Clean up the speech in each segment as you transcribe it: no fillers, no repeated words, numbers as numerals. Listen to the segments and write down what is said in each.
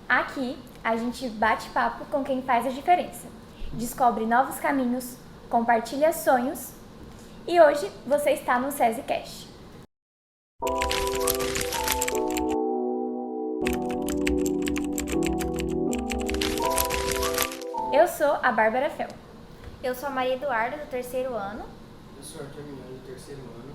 Aqui, a gente bate papo com quem faz a diferença, descobre novos caminhos, compartilha sonhos e hoje você está no SESI Cast. Eu sou a Bárbara Fel. Eu sou a Maria Eduarda, do terceiro ano. Eu sou Arthur Milano, do terceiro ano.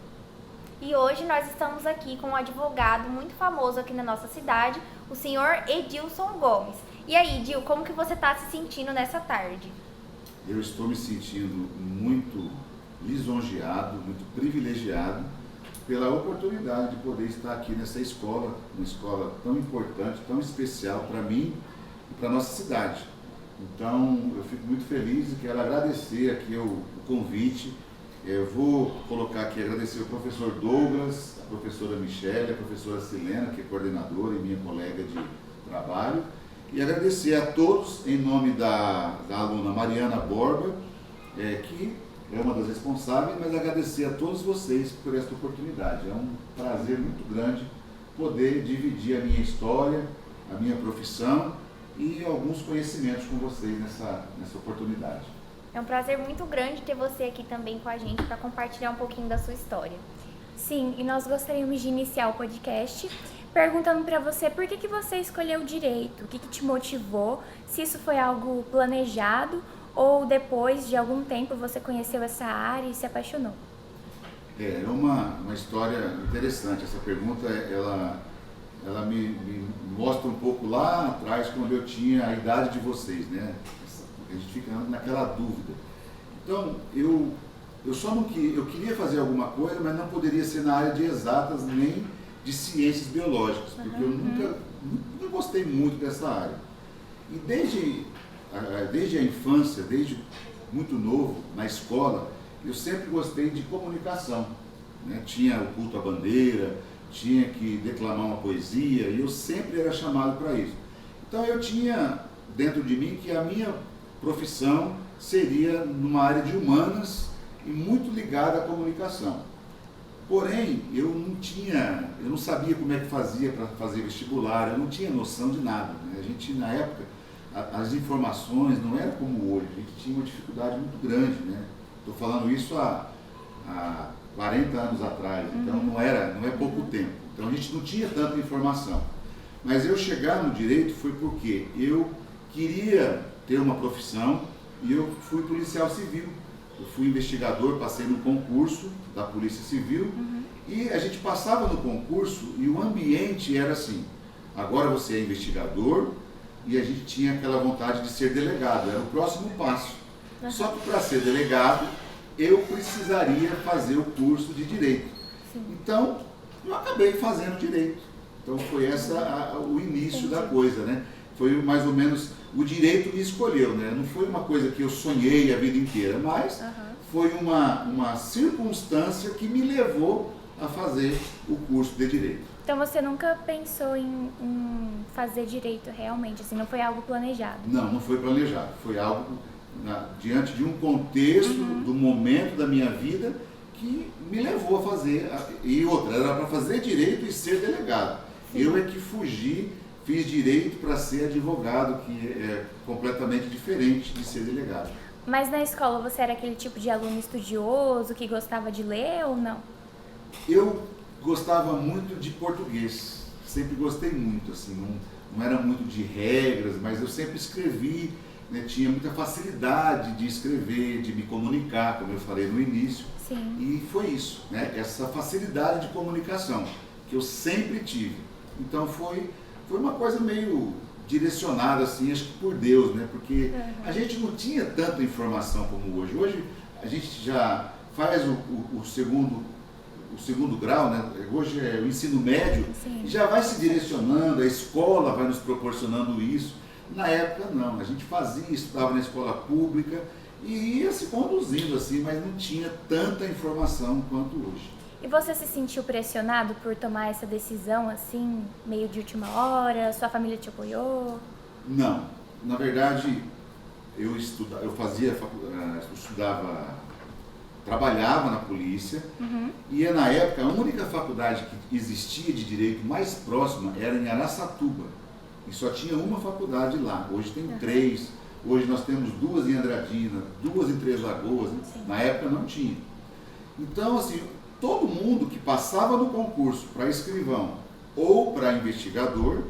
E hoje nós estamos aqui com um advogado muito famoso aqui na nossa cidade, o senhor Edilson Gomes. E aí, Edil, como que você está se sentindo nessa tarde? Eu estou me sentindo muito lisonjeado, muito privilegiado pela oportunidade de poder estar aqui nessa escola, uma escola tão importante, tão especial para mim e para a nossa cidade. Então, eu fico muito feliz e quero agradecer aqui o convite. Eu vou colocar aqui, agradecer ao professor Douglas, a professora Michele, a professora Silena, que é coordenadora e minha colega de trabalho, e agradecer a todos em nome da aluna Mariana Borba, que é uma das responsáveis, mas agradecer a todos vocês por esta oportunidade. É um prazer muito grande poder dividir a minha história, a minha profissão e alguns conhecimentos com vocês nessa oportunidade. É um prazer muito grande ter você aqui também com a gente para compartilhar um pouquinho da sua história. Sim, e nós gostaríamos de iniciar o podcast perguntando para você por que você escolheu direito, o que te motivou, se isso foi algo planejado ou depois de algum tempo você conheceu essa área e se apaixonou. É uma história interessante. Essa pergunta, ela me mostra um pouco lá atrás, quando eu tinha a idade de vocês, né? A gente fica naquela dúvida. Então, eu queria fazer alguma coisa, mas não poderia ser na área de exatas nem de ciências biológicas, porque eu nunca gostei muito dessa área. E desde a infância, desde muito novo, na escola, eu sempre gostei de comunicação, né? Tinha o culto à bandeira, tinha que declamar uma poesia, e eu sempre era chamado para isso. Então eu tinha dentro de mim que a minha profissão seria numa área de humanas e muito ligada à comunicação. Porém, eu não sabia como é que fazia para fazer vestibular, eu não tinha noção de nada, né? A gente, na época, as informações não eram como hoje, a gente tinha uma dificuldade muito grande, né? Estou falando isso há 40 anos atrás, então não é pouco tempo. Então a gente não tinha tanta informação. Mas eu chegar no direito foi porque eu queria ter uma profissão e eu fui policial civil. Eu fui investigador, passei no concurso da Polícia Civil e a gente passava no concurso e o ambiente era assim: agora você é investigador, e a gente tinha aquela vontade de ser delegado, era o próximo passo. Só que para ser delegado, eu precisaria fazer o curso de Direito. Então, eu acabei fazendo Direito. Então foi o início da coisa, né? Foi mais ou menos, o Direito me escolheu, né? Não foi uma coisa que eu sonhei a vida inteira, mas foi uma circunstância que me levou a fazer o curso de Direito. Então você nunca pensou em fazer direito realmente, assim, não foi algo planejado? Não foi planejado, foi algo diante de um contexto, do momento da minha vida que me levou a fazer, e outra, era para fazer direito e ser delegado. Sim. Eu é que fugi, fiz direito para ser advogado, que é completamente diferente de ser delegado. Mas na escola você era aquele tipo de aluno estudioso, que gostava de ler ou não? Eu gostava muito de português, sempre gostei muito, assim, não era muito de regras, mas eu sempre escrevi, né, tinha muita facilidade de escrever, de me comunicar, como eu falei no início. Sim. E foi isso, né, essa facilidade de comunicação que eu sempre tive. Então foi uma coisa meio direcionada, assim, acho que por Deus, né, porque a gente não tinha tanta informação como hoje. Hoje a gente já faz o segundo grau, né? Hoje é o ensino médio, e já vai se direcionando, a escola vai nos proporcionando isso. Na época não, a gente estudava na escola pública e ia se conduzindo assim, mas não tinha tanta informação quanto hoje. E você se sentiu pressionado por tomar essa decisão assim, meio de última hora? Sua família te apoiou? Não, na verdade eu trabalhava na polícia, e na época a única faculdade que existia de direito mais próxima era em Araçatuba. E só tinha uma faculdade lá. Hoje tem 3. Hoje nós temos 2 em Andradina, 2 em Três Lagoas. Na época não tinha. Então, assim, todo mundo que passava no concurso para escrivão ou para investigador,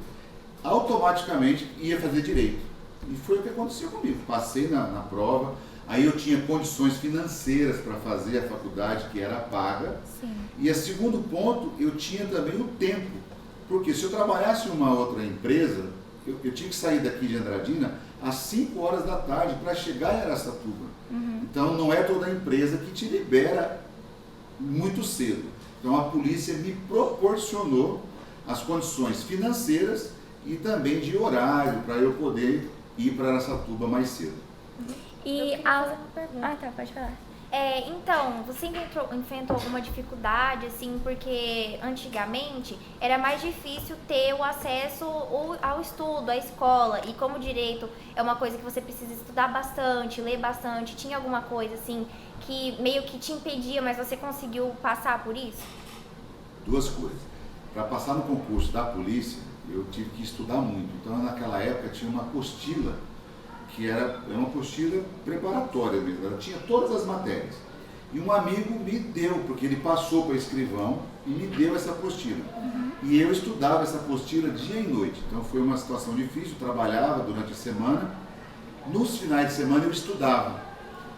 automaticamente ia fazer direito. E foi o que aconteceu comigo. Passei na prova, aí eu tinha condições financeiras para fazer a faculdade, que era paga. Sim. E a segundo ponto, eu tinha também o tempo. Porque se eu trabalhasse em uma outra empresa, eu tinha que sair daqui de Andradina às 5 horas da tarde para chegar em Araçatuba. Então não é toda empresa que te libera muito cedo. Então a polícia me proporcionou as condições financeiras e também de horário para eu poder ir para Araçatuba mais cedo. E fazer uma pergunta. Ah, tá, pode falar. Então, você enfrentou alguma dificuldade, assim, porque antigamente era mais difícil ter o acesso ao estudo, à escola, e como direito é uma coisa que você precisa estudar bastante, ler bastante, tinha alguma coisa, assim, que meio que te impedia, mas você conseguiu passar por isso? 2 coisas. Para passar no concurso da polícia, eu tive que estudar muito. Então, naquela época, tinha uma apostila, que era uma apostila preparatória mesmo, ela tinha todas as matérias. E um amigo me deu, porque ele passou para escrivão e me deu essa apostila. E eu estudava essa apostila dia e noite. Então foi uma situação difícil, eu trabalhava durante a semana. Nos finais de semana eu estudava.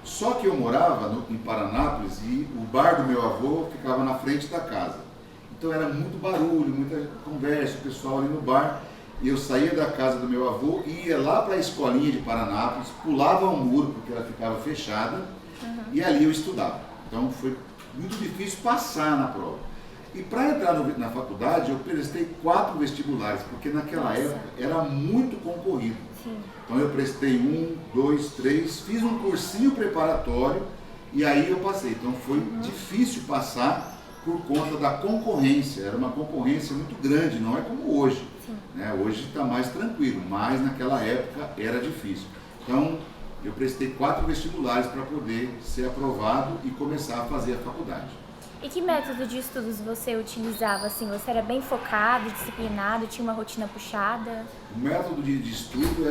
Só que eu morava em Paranápolis e o bar do meu avô ficava na frente da casa. Então era muito barulho, muita conversa, o pessoal ali no bar. E eu saía da casa do meu avô e ia lá para a escolinha de Paranápolis, pulava um muro porque ela ficava fechada e ali eu estudava. Então foi muito difícil passar na prova. E para entrar na faculdade eu prestei 4 vestibulares, porque naquela época era muito concorrido. Sim. Então eu prestei 1, 2, 3, fiz um cursinho preparatório e aí eu passei. Então foi difícil passar por conta da concorrência, era uma concorrência muito grande, não é como hoje. Né? Hoje está mais tranquilo, mas naquela época era difícil. Então eu prestei 4 vestibulares para poder ser aprovado e começar a fazer a faculdade. E que método de estudos você utilizava? Assim, você era bem focado, disciplinado, tinha uma rotina puxada? O método de estudo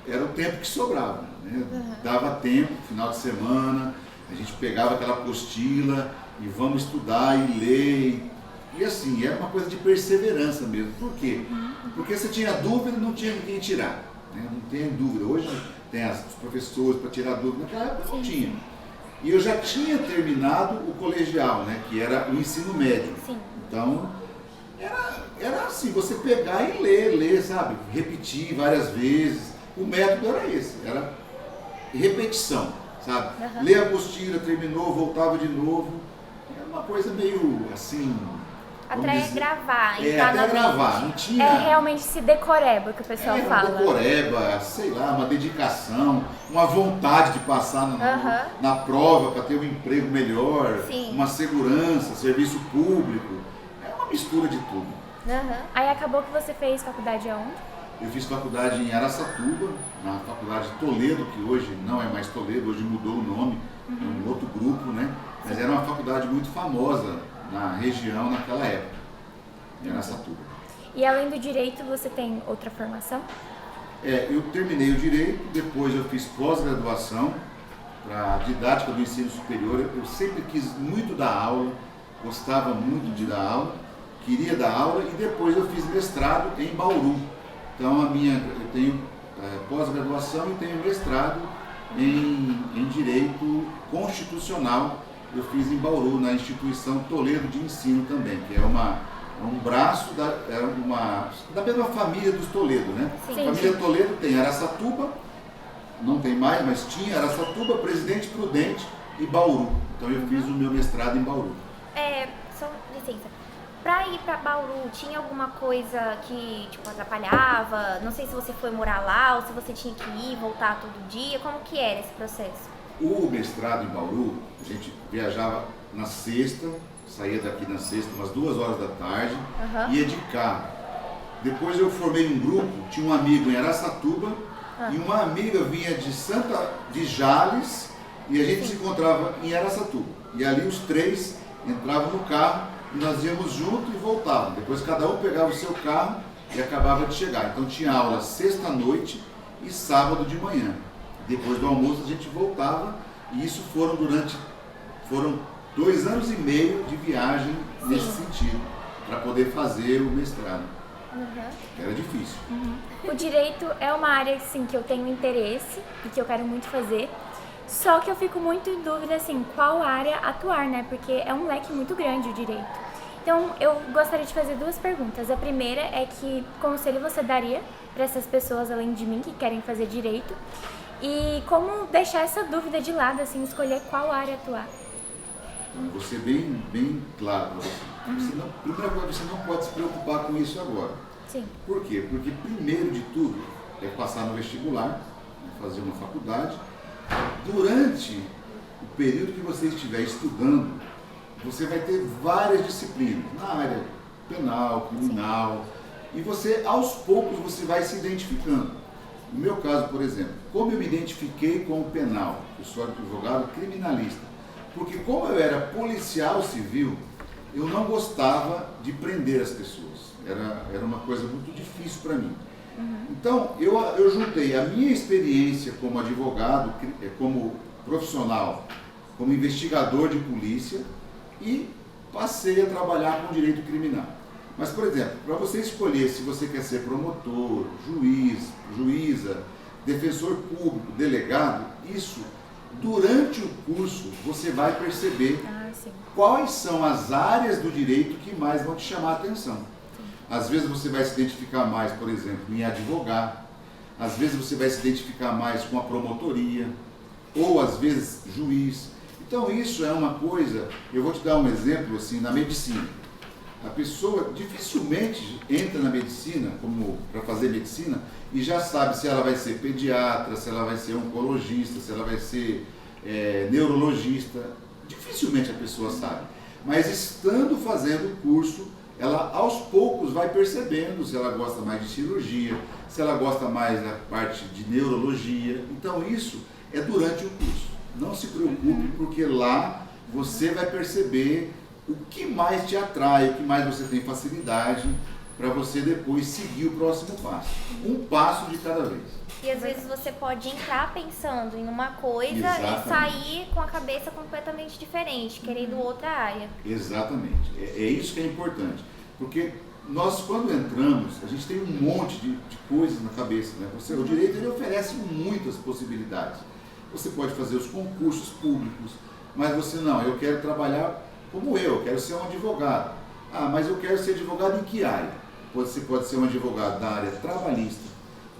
era o tempo que sobrava. Né? Dava tempo, final de semana, a gente pegava aquela apostila e vamos estudar e ler. E assim, era uma coisa de perseverança mesmo. Por quê? Porque você tinha dúvida e não tinha ninguém tirar. Né? Não tem dúvida. Hoje tem os professores para tirar dúvida, naquela época não tinha. E eu já tinha terminado o colegial, né? Que era o ensino médio. Sim. Então, era assim, você pegar e ler, sabe? Repetir várias vezes. O método era esse, era repetição, sabe? Ler a apostila, terminou, voltava de novo. Era uma coisa meio assim... Até gravar, até gravar, não tinha... É realmente esse decoreba que o pessoal fala. Uma decoreba, sei lá, uma dedicação, uma vontade de passar na prova para ter um emprego melhor, uma segurança, serviço público. É uma mistura de tudo. Aí acabou que você fez faculdade aonde? Eu fiz faculdade em Araçatuba, na faculdade Toledo, que hoje não é mais Toledo, hoje mudou o nome, é um outro grupo, né? Mas era uma faculdade muito famosa na região naquela época, em Araçatuba. E além do direito, você tem outra formação? Eu terminei o direito, depois eu fiz pós-graduação para didática do ensino superior. Eu sempre quis muito dar aula, gostava muito de dar aula, queria dar aula e depois eu fiz mestrado em Bauru. Então eu tenho pós-graduação e tenho mestrado em Direito Constitucional. Eu fiz em Bauru, na instituição Toledo de Ensino também, que é um braço da mesma família dos Toledo, né? Sim. A família Toledo tem Araçatuba, não tem mais, mas tinha Araçatuba, Presidente Prudente e Bauru. Então eu fiz o meu mestrado em Bauru. Só licença. Pra ir pra Bauru, tinha alguma coisa que, tipo, atrapalhava? Não sei se você foi morar lá ou se você tinha que ir, voltar todo dia. Como que era esse processo? O mestrado em Bauru, a gente viajava na sexta, saía daqui na sexta, umas 2 horas da tarde, ia de carro. Depois eu formei um grupo, tinha um amigo em Araçatuba e uma amiga vinha de Jales e a gente se encontrava em Araçatuba. E ali os 3 entravam no carro e nós íamos junto e voltávamos. Depois cada um pegava o seu carro e acabava de chegar. Então tinha aula sexta-noite e sábado de manhã. Depois do almoço a gente voltava e isso foram 2 anos e meio de viagem nesse sentido, para poder fazer o mestrado. Era difícil. O direito é uma área assim, que eu tenho interesse e que eu quero muito fazer. Só que eu fico muito em dúvida assim, qual área atuar, né? Porque é um leque muito grande o direito. Então eu gostaria de fazer 2 perguntas. A primeira é que conselho você daria para essas pessoas além de mim que querem fazer direito? E como deixar essa dúvida de lado, assim, escolher qual área atuar? Eu vou ser bem claro para você. Primeira coisa, você não pode se preocupar com isso agora. Sim. Por quê? Porque primeiro de tudo é passar no vestibular, fazer uma faculdade. Durante o período que você estiver estudando, você vai ter várias disciplinas na área penal, criminal, e você, aos poucos, você vai se identificando. No meu caso, por exemplo, como eu me identifiquei com o penal? Eu sou advogado criminalista. Porque como eu era policial civil, eu não gostava de prender as pessoas. Era uma coisa muito difícil para mim. Então, eu juntei a minha experiência como advogado, como profissional, como investigador de polícia e passei a trabalhar com direito criminal. Mas, por exemplo, para você escolher se você quer ser promotor, juiz, juíza, defensor público, delegado, isso, durante o curso, você vai perceber quais são as áreas do direito que mais vão te chamar a atenção. Às vezes você vai se identificar mais, por exemplo, em advogar, às vezes você vai se identificar mais com a promotoria, ou às vezes juiz. Então isso é uma coisa, eu vou te dar um exemplo assim, na medicina. A pessoa dificilmente entra na medicina, como para fazer medicina, e já sabe se ela vai ser pediatra, se ela vai ser oncologista, se ela vai ser neurologista. Dificilmente a pessoa sabe. Mas estando fazendo o curso, ela aos poucos vai percebendo se ela gosta mais de cirurgia, se ela gosta mais da parte de neurologia. Então isso é durante o curso. Não se preocupe, porque lá você vai perceber o que mais te atrai, o que mais você tem facilidade, para você depois seguir o próximo passo. Um passo de cada vez. E às vezes você pode entrar pensando em uma coisa Exatamente. e sair com a cabeça completamente diferente, querendo outra área. Exatamente. É isso que é importante. Porque nós, quando entramos, a gente tem um monte de coisas na cabeça. Né? O direito ele oferece muitas possibilidades. Você pode fazer os concursos públicos, mas você não, eu quero trabalhar como eu quero ser um advogado. Ah, mas eu quero ser advogado em que área? Você pode ser um advogado da área trabalhista,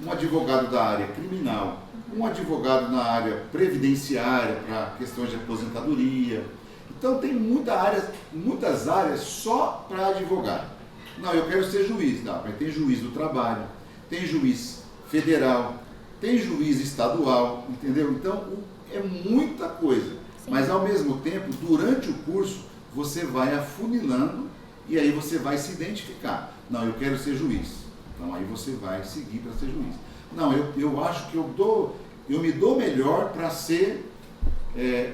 um advogado da área criminal, um advogado na área previdenciária para questões de aposentadoria. Então tem muitas áreas só para advogado. Não, eu quero ser juiz. Não, mas tem juiz do trabalho, tem juiz federal, tem juiz estadual, entendeu? Então é muita coisa. Sim. Mas ao mesmo tempo, durante o curso, você vai afunilando e aí você vai se identificar. Não, eu quero ser juiz. Então aí você vai seguir para ser juiz. Não, eu acho que eu me dou melhor para ser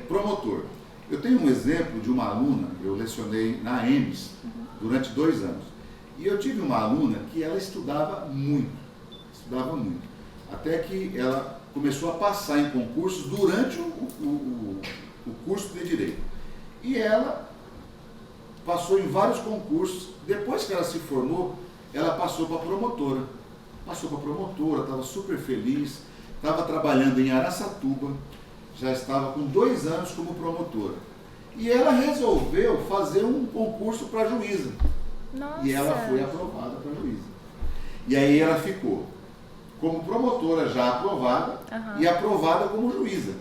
promotor. Eu tenho um exemplo de uma aluna, eu lecionei na EMS durante 2 anos. E eu tive uma aluna que ela estudava muito. Até que ela começou a passar em concursos durante o curso de Direito. E ela passou em vários concursos. Depois que ela se formou, ela passou para promotora. Estava super feliz, estava trabalhando em Araçatuba, já estava com 2 anos como promotora. E ela resolveu fazer um concurso para juíza. Nossa. E ela foi aprovada para juíza. E aí ela ficou como promotora já aprovada e aprovada como juíza.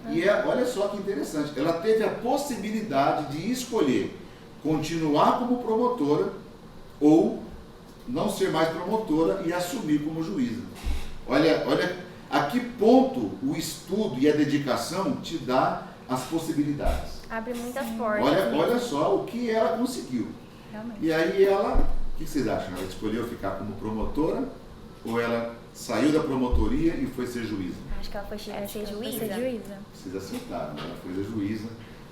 E olha só que interessante, ela teve a possibilidade de escolher continuar como promotora ou não ser mais promotora e assumir como juíza. Olha a que ponto o estudo e a dedicação te dá as possibilidades. Abre muitas portas. Olha só o que ela conseguiu. Realmente. E aí o que vocês acham? Ela escolheu ficar como promotora ou ela saiu da promotoria e foi ser juíza? Acho que ela foi ser juíza. Vocês acertaram, ela foi ser juíza.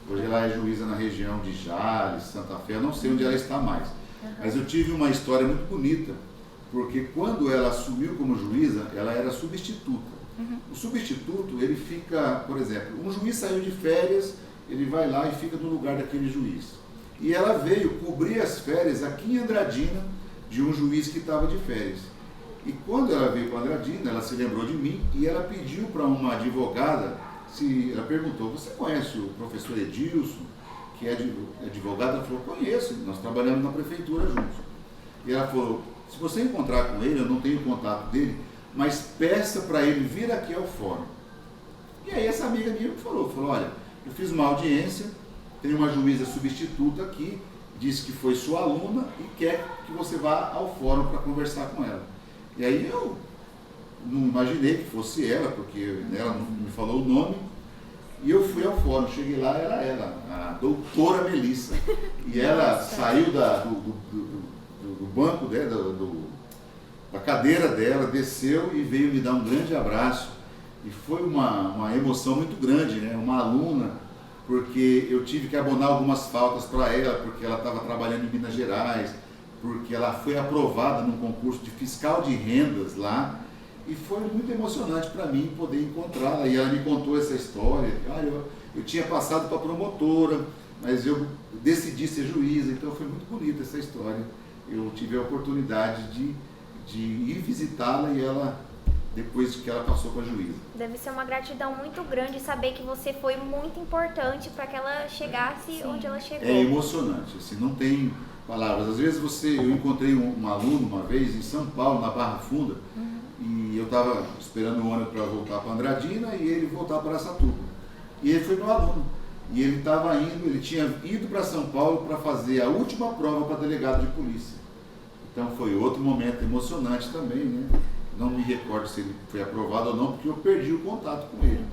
Hoje ela é juíza na região de Jales, Santa Fé, eu não sei onde ela está mais. Mas eu tive uma história muito bonita porque quando ela assumiu como juíza, ela era substituta. O substituto, ele fica, por exemplo, um juiz saiu de férias, ele vai lá e fica no lugar daquele juiz. E ela veio cobrir as férias aqui em Andradina, de um juiz que estava de férias. E quando ela veio para Andradina, ela se lembrou de mim e ela pediu para uma advogada, ela perguntou, você conhece o professor Edilson, que é advogado? Ela falou, conheço, nós trabalhamos na prefeitura juntos. E ela falou, se você encontrar com ele, eu não tenho contato dele, mas peça para ele vir aqui ao fórum. E aí essa amiga minha me falou, olha, eu fiz uma audiência, tem uma juíza substituta aqui, disse que foi sua aluna e quer que você vá ao fórum para conversar com ela. E aí eu não imaginei que fosse ela, porque ela não me falou o nome, e eu fui ao fórum, cheguei lá, era ela, a doutora Melissa. E ela saiu do banco dela, da cadeira dela, desceu e veio me dar um grande abraço. E foi uma emoção muito grande, né? Uma aluna, porque eu tive que abonar algumas faltas para ela, porque ela estava trabalhando em Minas Gerais, porque ela foi aprovada num concurso de fiscal de rendas lá, e foi muito emocionante para mim poder encontrá-la. E ela me contou essa história. Eu tinha passado para promotora, mas eu decidi ser juíza, então foi muito bonita essa história. Eu tive a oportunidade de ir visitá-la e ela, depois que ela passou para a juíza. Deve ser uma gratidão muito grande saber que você foi muito importante para que ela chegasse onde ela chegou. É emocionante, assim, não tem palavras. Às vezes eu encontrei um aluno uma vez em São Paulo, na Barra Funda, e eu estava esperando o ônibus para voltar para Andradina e ele voltar para Araçatuba. E ele foi meu aluno. E ele tinha ido para São Paulo para fazer a última prova para delegado de polícia. Então foi outro momento emocionante também, né? Não me recordo se ele foi aprovado ou não, porque eu perdi o contato com ele.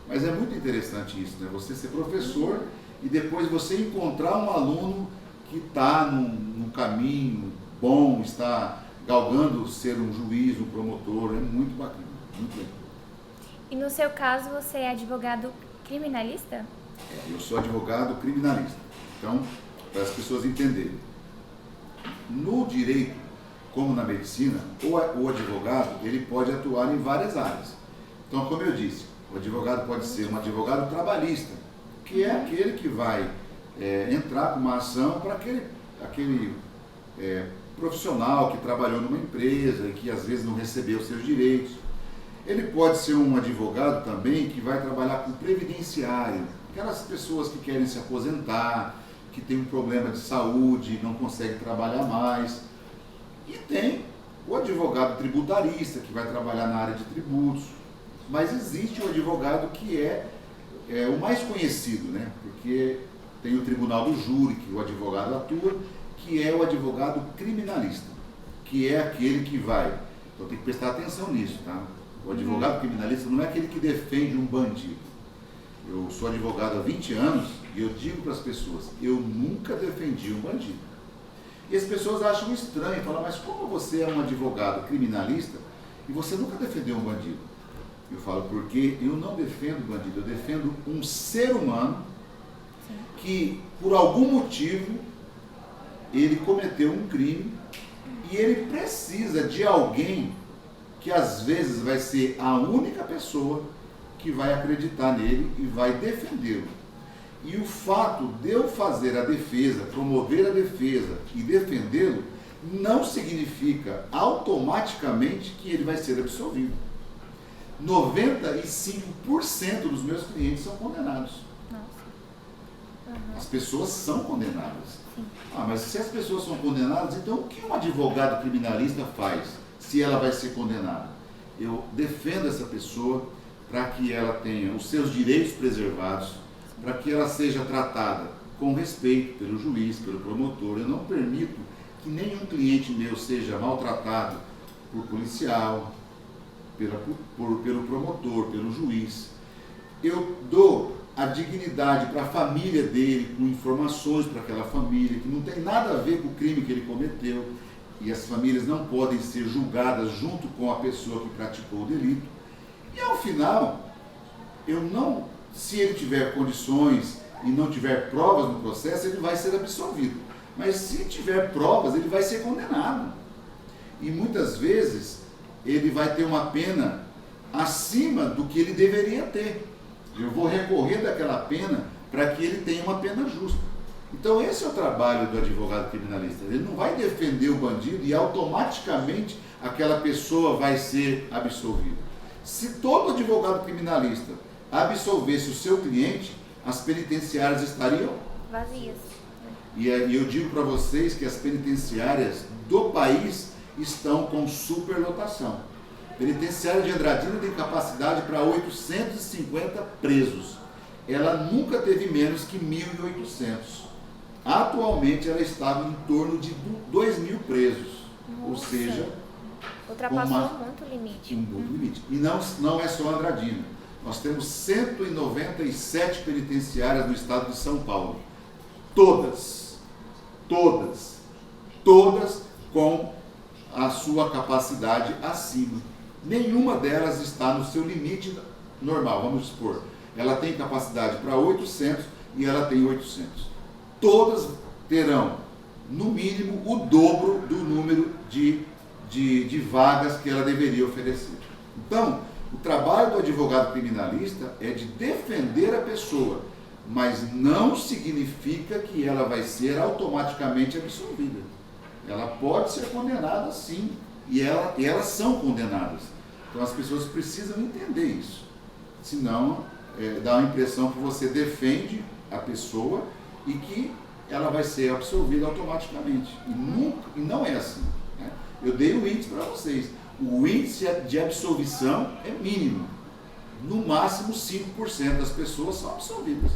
Mas é muito interessante isso, né? Você ser professor e depois você encontrar um aluno que está num caminho bom, está galgando ser um juiz, um promotor, é muito bacana, muito legal. E no seu caso, você é advogado criminalista? Eu sou advogado criminalista. Então, para as pessoas entenderem, no direito, como na medicina, o advogado ele pode atuar em várias áreas. Então, como eu disse, o advogado pode ser um advogado trabalhista, que é aquele que vai entrar com uma ação para aquele profissional que trabalhou numa empresa e que às vezes não recebeu seus direitos. Ele pode ser um advogado também que vai trabalhar com previdenciário, aquelas pessoas que querem se aposentar, que tem um problema de saúde, não consegue trabalhar mais. E tem o advogado tributarista, que vai trabalhar na área de tributos. Mas existe o advogado que é o mais conhecido, né? Porque tem o tribunal do júri, que o advogado atua, que é o advogado criminalista, que é aquele que vai. Então tem que prestar atenção nisso, tá? O advogado criminalista não é aquele que defende um bandido. Eu sou advogado há 20 anos e eu digo para as pessoas, eu nunca defendi um bandido. E as pessoas acham estranho, falam, mas como você é um advogado criminalista e você nunca defendeu um bandido? Eu falo, porque eu não defendo bandido, eu defendo um ser humano que, por algum motivo, ele cometeu um crime e ele precisa de alguém que às vezes vai ser a única pessoa que vai acreditar nele e vai defendê-lo. E o fato de eu fazer a defesa, promover a defesa e defendê-lo, não significa automaticamente que ele vai ser absolvido. 95% dos meus clientes são condenados. As pessoas são condenadas. Mas se as pessoas são condenadas, então o que um advogado criminalista faz se ela vai ser condenada? Eu defendo essa pessoa para que ela tenha os seus direitos preservados, para que ela seja tratada com respeito pelo juiz, pelo promotor. Eu não permito que nenhum cliente meu seja maltratado por policial, pelo promotor, pelo juiz. Eu dou a dignidade para a família dele, com informações para aquela família, que não tem nada a ver com o crime que ele cometeu, e as famílias não podem ser julgadas junto com a pessoa que praticou o delito. E ao final, se ele tiver condições e não tiver provas no processo, ele vai ser absolvido. Mas se tiver provas, ele vai ser condenado. E muitas vezes ele vai ter uma pena acima do que ele deveria ter. Eu vou recorrer daquela pena para que ele tenha uma pena justa. Então esse é o trabalho do advogado criminalista. Ele não vai defender o bandido e automaticamente aquela pessoa vai ser absolvida. Se todo advogado criminalista absolvesse o seu cliente, as penitenciárias estariam Vazias. E eu digo para vocês que as penitenciárias do país estão com superlotação. A penitenciária de Andradina tem capacidade para 850 presos. Ela nunca teve menos que 1.800. Atualmente ela estava em torno de 2.000 presos. Ou seja, Ultrapassou muito o limite. muito limite. E não é só Andradina. Nós temos 197 penitenciárias no estado de São Paulo. Todas com a sua capacidade acima. Nenhuma delas está no seu limite normal, vamos supor. Ela tem capacidade para 800 e ela tem 800. Todas terão, no mínimo, o dobro do número de vagas que ela deveria oferecer. Então, o trabalho do advogado criminalista é de defender a pessoa, mas não significa que ela vai ser automaticamente absolvida. Ela pode ser condenada sim, e elas são condenadas. Então as pessoas precisam entender isso. Senão, dá a impressão que você defende a pessoa e que ela vai ser absolvida automaticamente. E não é assim. Né? Eu dei o índice para vocês. O índice de absolvição é mínimo. No máximo 5% das pessoas são absolvidas.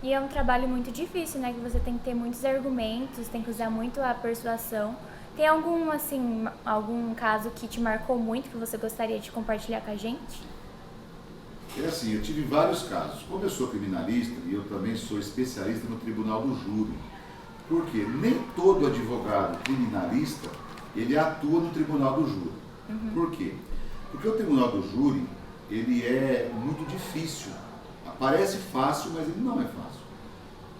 E é um trabalho muito difícil, né? Que você tem que ter muitos argumentos, tem que usar muito a persuasão. Tem algum caso que te marcou muito, que você gostaria de compartilhar com a gente? É assim, eu tive vários casos. Como eu sou criminalista e eu também sou especialista no tribunal do júri, porque nem todo advogado criminalista, ele atua no tribunal do júri. Por quê? Porque o tribunal do júri, ele é muito difícil. Parece fácil, mas ele não é fácil.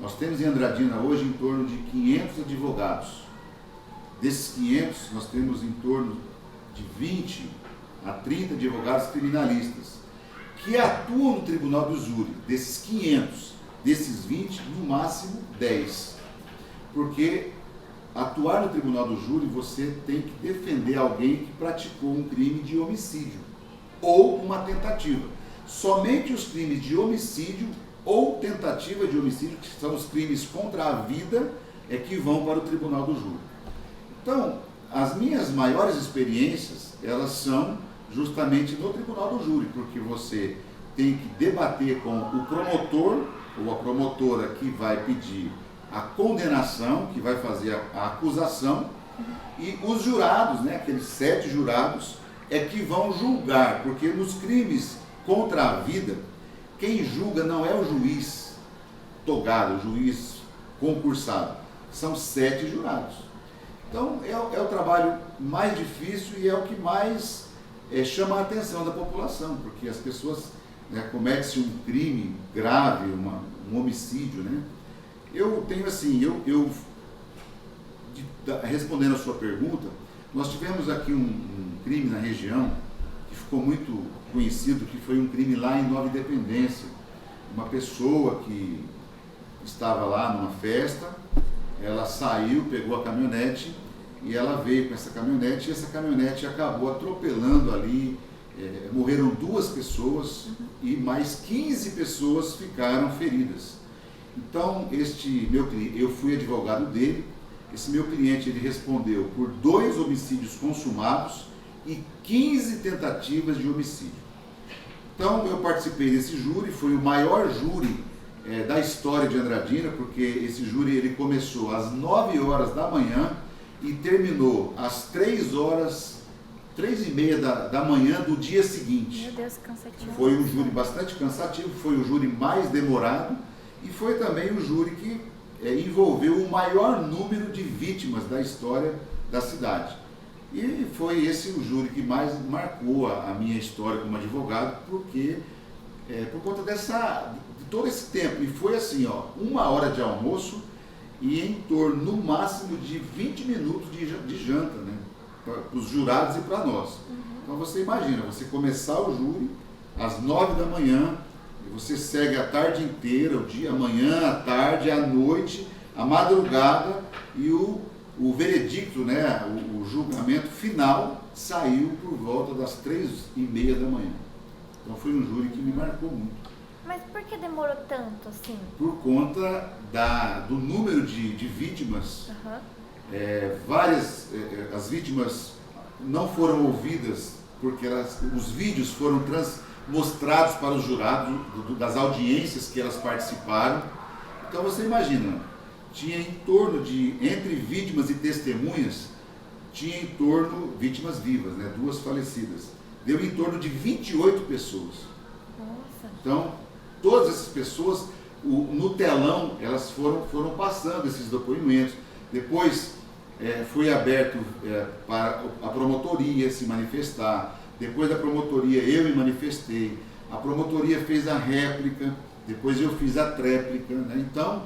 Nós temos em Andradina hoje em torno de 500 advogados. Desses 500, nós temos em torno de 20 a 30 advogados criminalistas que atuam no tribunal do júri. Desses 500, desses 20, no máximo 10. Porque atuar no tribunal do júri, você tem que defender alguém que praticou um crime de homicídio ou uma tentativa. Somente os crimes de homicídio ou tentativa de homicídio, que são os crimes contra a vida, é que vão para o tribunal do júri. Então, as minhas maiores experiências, elas são justamente no tribunal do júri, porque você tem que debater com o promotor ou a promotora que vai pedir a condenação, que vai fazer a acusação, e os jurados, né, aqueles 7 jurados, é que vão julgar, porque nos crimes contra a vida, quem julga não é o juiz togado, o juiz concursado, são 7 jurados. Então é o trabalho mais difícil e é o que mais chama a atenção da população, porque as pessoas, né, cometem um crime grave, um homicídio, né? Eu tenho assim, respondendo a sua pergunta, nós tivemos aqui um crime na região que ficou muito conhecido, que foi um crime lá em Nova Independência. Uma pessoa que estava lá numa festa, ela saiu, pegou a caminhonete e ela veio com essa caminhonete e essa caminhonete acabou atropelando ali, morreram 2 pessoas e mais 15 pessoas ficaram feridas. Então, este meu cliente, eu fui advogado dele, esse meu cliente ele respondeu por 2 homicídios consumados e 15 tentativas de homicídio. Então, eu participei desse júri, foi o maior júri da história de Andradina, porque esse júri ele começou às 9 horas da manhã e terminou às 3h30 da manhã do dia seguinte. Meu Deus, cansativo. Foi um júri bastante cansativo, foi o júri mais demorado e foi também o júri que envolveu o maior número de vítimas da história da cidade. E foi esse o júri que mais marcou a minha história como advogado, porque por conta de todo esse tempo, e foi assim, 1 hora de almoço e em torno, no máximo, de 20 minutos de janta, né? para os jurados e para nós. Então você imagina, você começar o júri às 9 da manhã, e você segue a tarde inteira, o dia, a manhã, a tarde, a noite, a madrugada, e o veredicto, né, o julgamento final saiu por volta das 3h30 da manhã. Então foi um júri que me marcou muito. Mas por que demorou tanto assim? Por conta do número de vítimas, as vítimas não foram ouvidas porque os vídeos foram mostrados para os jurados das audiências que elas participaram. Então você imagina, tinha em torno entre vítimas e testemunhas, tinha em torno, vítimas vivas, né, 2 falecidas, deu em torno de 28 pessoas. Nossa. Então, todas essas pessoas, no telão, elas foram passando esses depoimentos. Depois foi aberto para a promotoria se manifestar. Depois da promotoria eu me manifestei. A promotoria fez a réplica, depois eu fiz a tréplica, né? Então,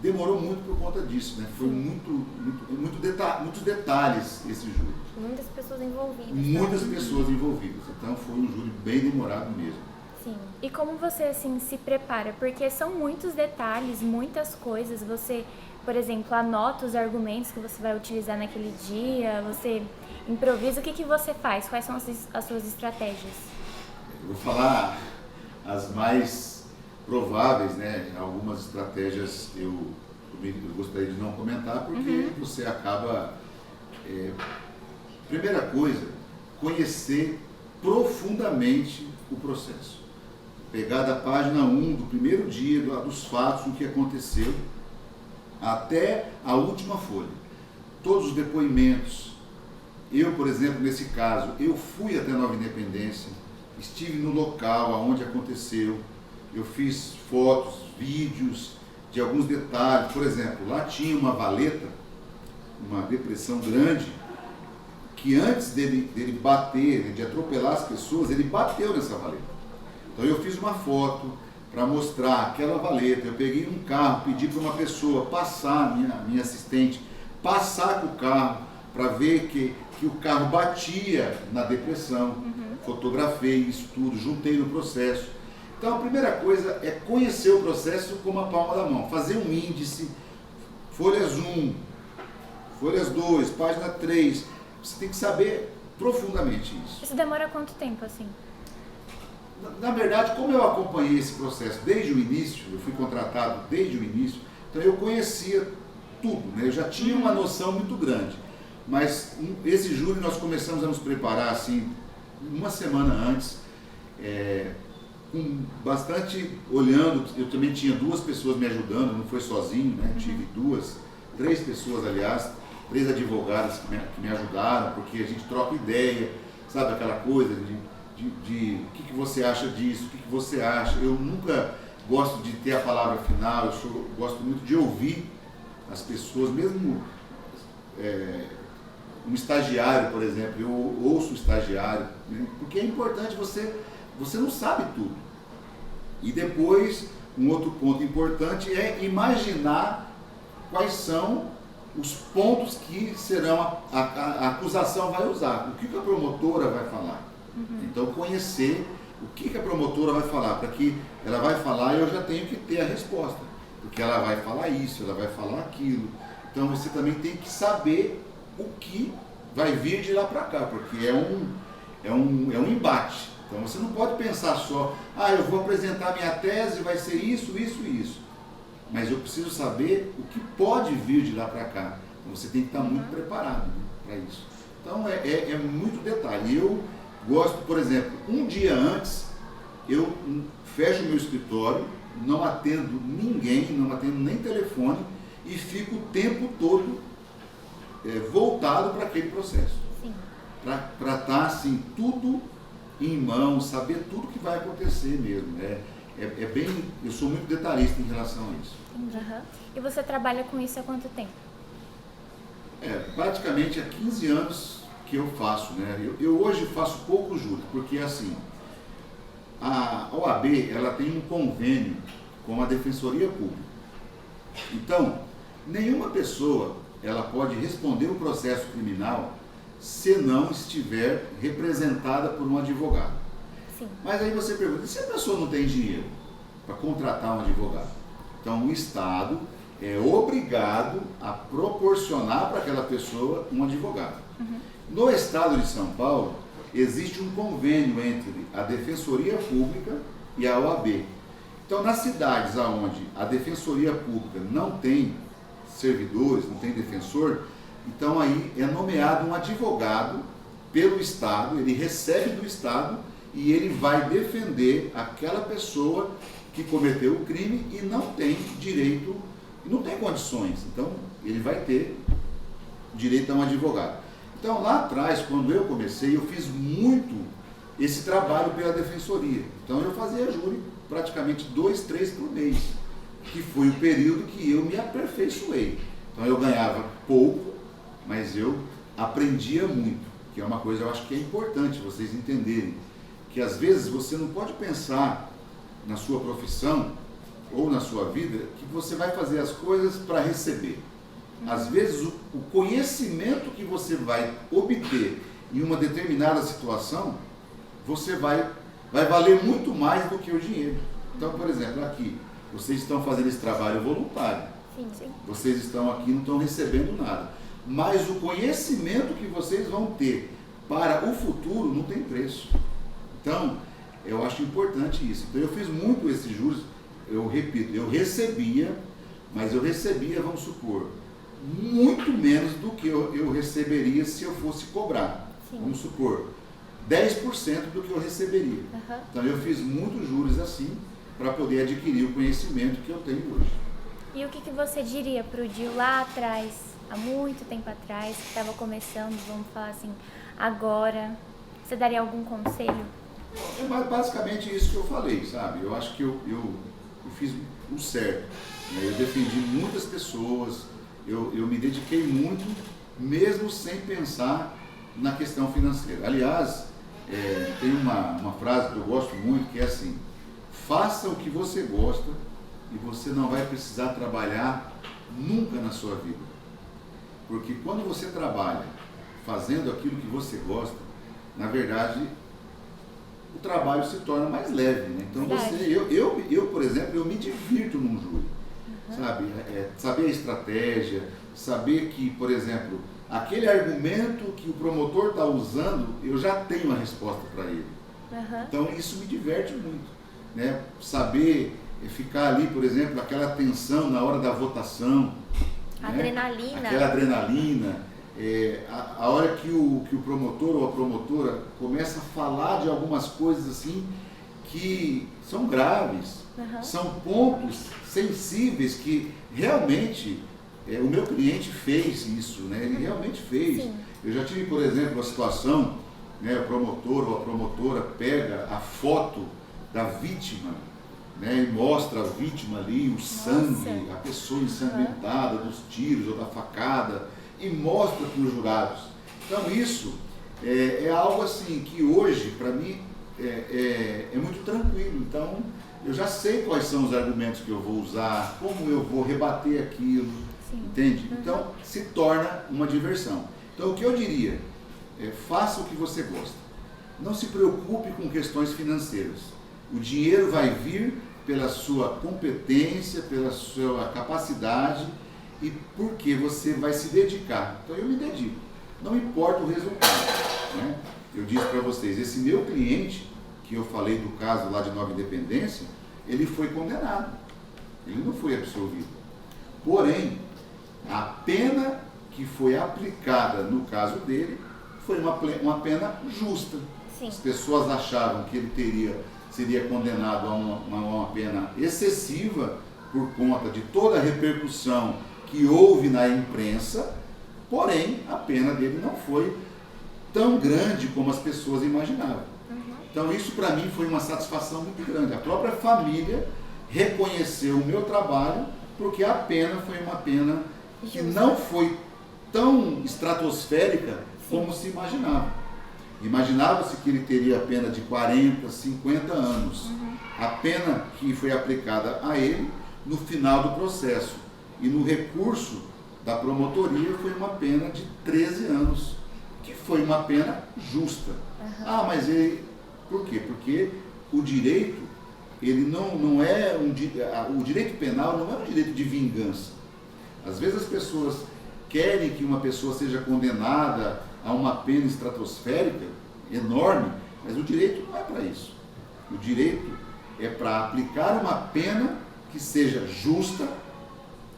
demorou muito por conta disso, né? Foi muitos detalhes esse júri. Muitas pessoas envolvidas. Muitas pessoas envolvidas. Então, foi um júri bem demorado mesmo. Sim. E como você assim se prepara? Porque são muitos detalhes, muitas coisas. Você, por exemplo, anota os argumentos que você vai utilizar naquele dia, você improvisa. O que você faz? Quais são as suas estratégias? Eu vou falar as mais prováveis, né? Algumas estratégias eu gostaria de não comentar porque você acaba... primeira coisa, conhecer profundamente o processo. Pegar da página 1 do primeiro dia, dos fatos, o que aconteceu, até a última folha. Todos os depoimentos. Eu, por exemplo, nesse caso, eu fui até Nova Independência, estive no local onde aconteceu, eu fiz fotos, vídeos de alguns detalhes. Por exemplo, lá tinha uma valeta, uma depressão grande, que antes dele bater, de atropelar as pessoas, ele bateu nessa valeta. Então eu fiz uma foto para mostrar aquela valeta. Eu peguei um carro, pedi para uma pessoa passar, minha assistente, passar com o carro para ver que o carro batia na depressão. Fotografei isso tudo, juntei no processo. Então a primeira coisa é conhecer o processo como a palma da mão, fazer um índice, folhas 1, folhas 2, página 3. Você tem que saber profundamente isso. Isso demora quanto tempo assim? Na verdade, como eu acompanhei esse processo desde o início, eu fui contratado desde o início, então eu conhecia tudo, né? Eu já tinha uma noção muito grande. Mas esse júri nós começamos a nos preparar assim, uma semana antes, com bastante olhando. Eu também tinha 2 pessoas me ajudando, não foi sozinho, né? Tive 3 pessoas, aliás, 3 advogadas que me ajudaram, porque a gente troca ideia, sabe aquela coisa de o que você acha disso, o que você acha. Eu nunca gosto de ter a palavra final, gosto muito de ouvir as pessoas, mesmo um estagiário, por exemplo, eu ouço o estagiário, né? Porque é importante, você não sabe tudo. E depois, um outro ponto importante é imaginar quais são os pontos que serão a acusação vai usar, o que a promotora vai falar. Então conhecer o que a promotora vai falar, para que ela vai falar e eu já tenho que ter a resposta, porque ela vai falar isso, ela vai falar aquilo. Então você também tem que saber o que vai vir de lá para cá, porque é um embate. Então você não pode pensar só, eu vou apresentar minha tese, vai ser isso, isso e isso. Mas eu preciso saber o que pode vir de lá para cá. Então você tem que estar muito preparado, né, para isso. Então é muito detalhe. Eu gosto, por exemplo, um dia antes, eu fecho o meu escritório, não atendo ninguém, não atendo nem telefone e fico o tempo todo voltado para aquele processo. Para estar assim, tudo em mãos, saber tudo que vai acontecer mesmo. Eu sou muito detalhista em relação a isso. E você trabalha com isso há quanto tempo? Praticamente há 15 anos que eu faço, né? Eu hoje faço pouco júri, porque assim, a OAB, ela tem um convênio com a Defensoria Pública. Então, nenhuma pessoa, ela pode responder um processo criminal se não estiver representada por um advogado. Sim. Mas aí você pergunta, e se a pessoa não tem dinheiro para contratar um advogado? Então o Estado é obrigado a proporcionar para aquela pessoa um advogado. No Estado de São Paulo, existe um convênio entre a Defensoria Pública e a OAB. Então, nas cidades onde a Defensoria Pública não tem servidores, não tem defensor, então aí é nomeado um advogado pelo Estado, ele recebe do Estado e ele vai defender aquela pessoa que cometeu o crime e não tem direito, não tem condições. Então, ele vai ter direito a um advogado. Então, lá atrás, quando eu comecei, eu fiz muito esse trabalho pela Defensoria. Então, eu fazia júri praticamente 2, 3 por mês, que foi o período que eu me aperfeiçoei. Então, eu ganhava pouco, mas eu aprendia muito, que é uma coisa, eu acho que é importante vocês entenderem, que às vezes você não pode pensar na sua profissão ou na sua vida que você vai fazer as coisas para receber. Às vezes o conhecimento que você vai obter em uma determinada situação, você vai valer muito mais do que o dinheiro. Então, por exemplo, aqui, vocês estão fazendo esse trabalho voluntário. Sim, sim. Vocês estão aqui, não estão recebendo nada. Mas o conhecimento que vocês vão ter para o futuro não tem preço. Então, eu acho importante isso. Então, eu fiz muito esses juros, eu repito, eu recebia, mas eu recebia, vamos supor, muito menos do que eu receberia se eu fosse cobrar. Sim. Vamos supor, 10% do que eu receberia. Então, eu fiz muitos juros assim, para poder adquirir o conhecimento que eu tenho hoje. E o que você diria para o Dio lá atrás, há muito tempo atrás, que estava começando, vamos falar assim, agora? Você daria algum conselho? É basicamente isso que eu falei, sabe? Eu acho que eu fiz o certo. Né? Eu defendi muitas pessoas, eu me dediquei muito, mesmo sem pensar na questão financeira. Aliás, tem uma frase que eu gosto muito, que é assim: faça o que você gosta e você não vai precisar trabalhar nunca na sua vida. Porque quando você trabalha fazendo aquilo que você gosta, na verdade, o trabalho se torna mais leve, né? Então eu, por exemplo, eu me divirto num júri, sabe? Saber a estratégia, saber que, por exemplo, aquele argumento que o promotor está usando, eu já tenho a resposta para ele. Então isso me diverte muito, né? Saber ficar ali, por exemplo, aquela tensão na hora da votação, Adrenalina. Né? Aquela adrenalina, a hora que o promotor ou a promotora começa a falar de algumas coisas assim que são graves, são pontos sensíveis que realmente o meu cliente fez isso, né? Ele realmente fez. Sim. Eu já tive, por exemplo, uma situação, né, o promotor ou a promotora pega a foto da vítima, né, e mostra a vítima ali, o sangue, a pessoa ensangrentada dos tiros ou da facada, e mostra para os jurados. Então isso é algo assim que hoje, para mim, é muito tranquilo. Então eu já sei quais são os argumentos que eu vou usar, como eu vou rebater aquilo, entende? Então se torna uma diversão. Então o que eu diria, faça o que você gosta. Não se preocupe com questões financeiras. O dinheiro vai vir pela sua competência, pela sua capacidade e porque você vai se dedicar. Então eu me dedico, não importa o resultado, né? Eu disse para vocês, esse meu cliente, que eu falei do caso lá de Nova Independência, ele foi condenado, ele não foi absolvido. Porém, a pena que foi aplicada no caso dele foi uma pena justa. Sim. As pessoas achavam que ele seria condenado a uma pena excessiva por conta de toda a repercussão que houve na imprensa, porém a pena dele não foi tão grande como as pessoas imaginavam. Então isso para mim foi uma satisfação muito grande. A própria família reconheceu o meu trabalho porque a pena foi uma pena que não foi tão estratosférica como se imaginava. Imaginava-se que ele teria a pena de 40, 50 anos. A pena que foi aplicada a ele no final do processo e no recurso da promotoria foi uma pena de 13 anos. que foi uma pena justa. Ah, mas ele... Por quê? Porque o direito, ele não é o direito penal não é um direito de vingança. Às vezes as pessoas querem que uma pessoa seja condenada a uma pena estratosférica, enorme, mas o direito não é para isso. O direito é para aplicar uma pena que seja justa,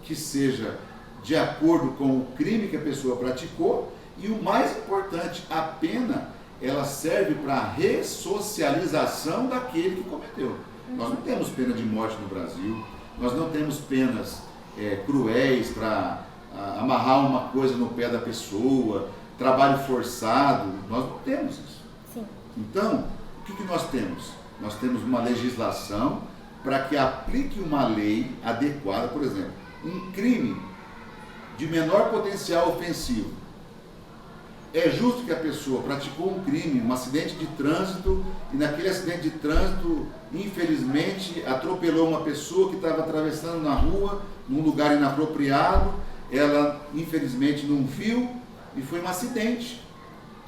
que seja de acordo com o crime que a pessoa praticou, e o mais importante, a pena, ela serve para a ressocialização daquele que cometeu. Nós não temos pena de morte no Brasil, nós não temos penas cruéis para amarrar uma coisa no pé da pessoa, trabalho forçado, nós não temos isso. Sim. Então, o que nós temos? Nós temos uma legislação para que aplique uma lei adequada, por exemplo, um crime de menor potencial ofensivo. É justo que a pessoa praticou um crime, um acidente de trânsito, e naquele acidente de trânsito, infelizmente, atropelou uma pessoa que estava atravessando na rua, num lugar inapropriado, ela infelizmente não viu e foi um acidente.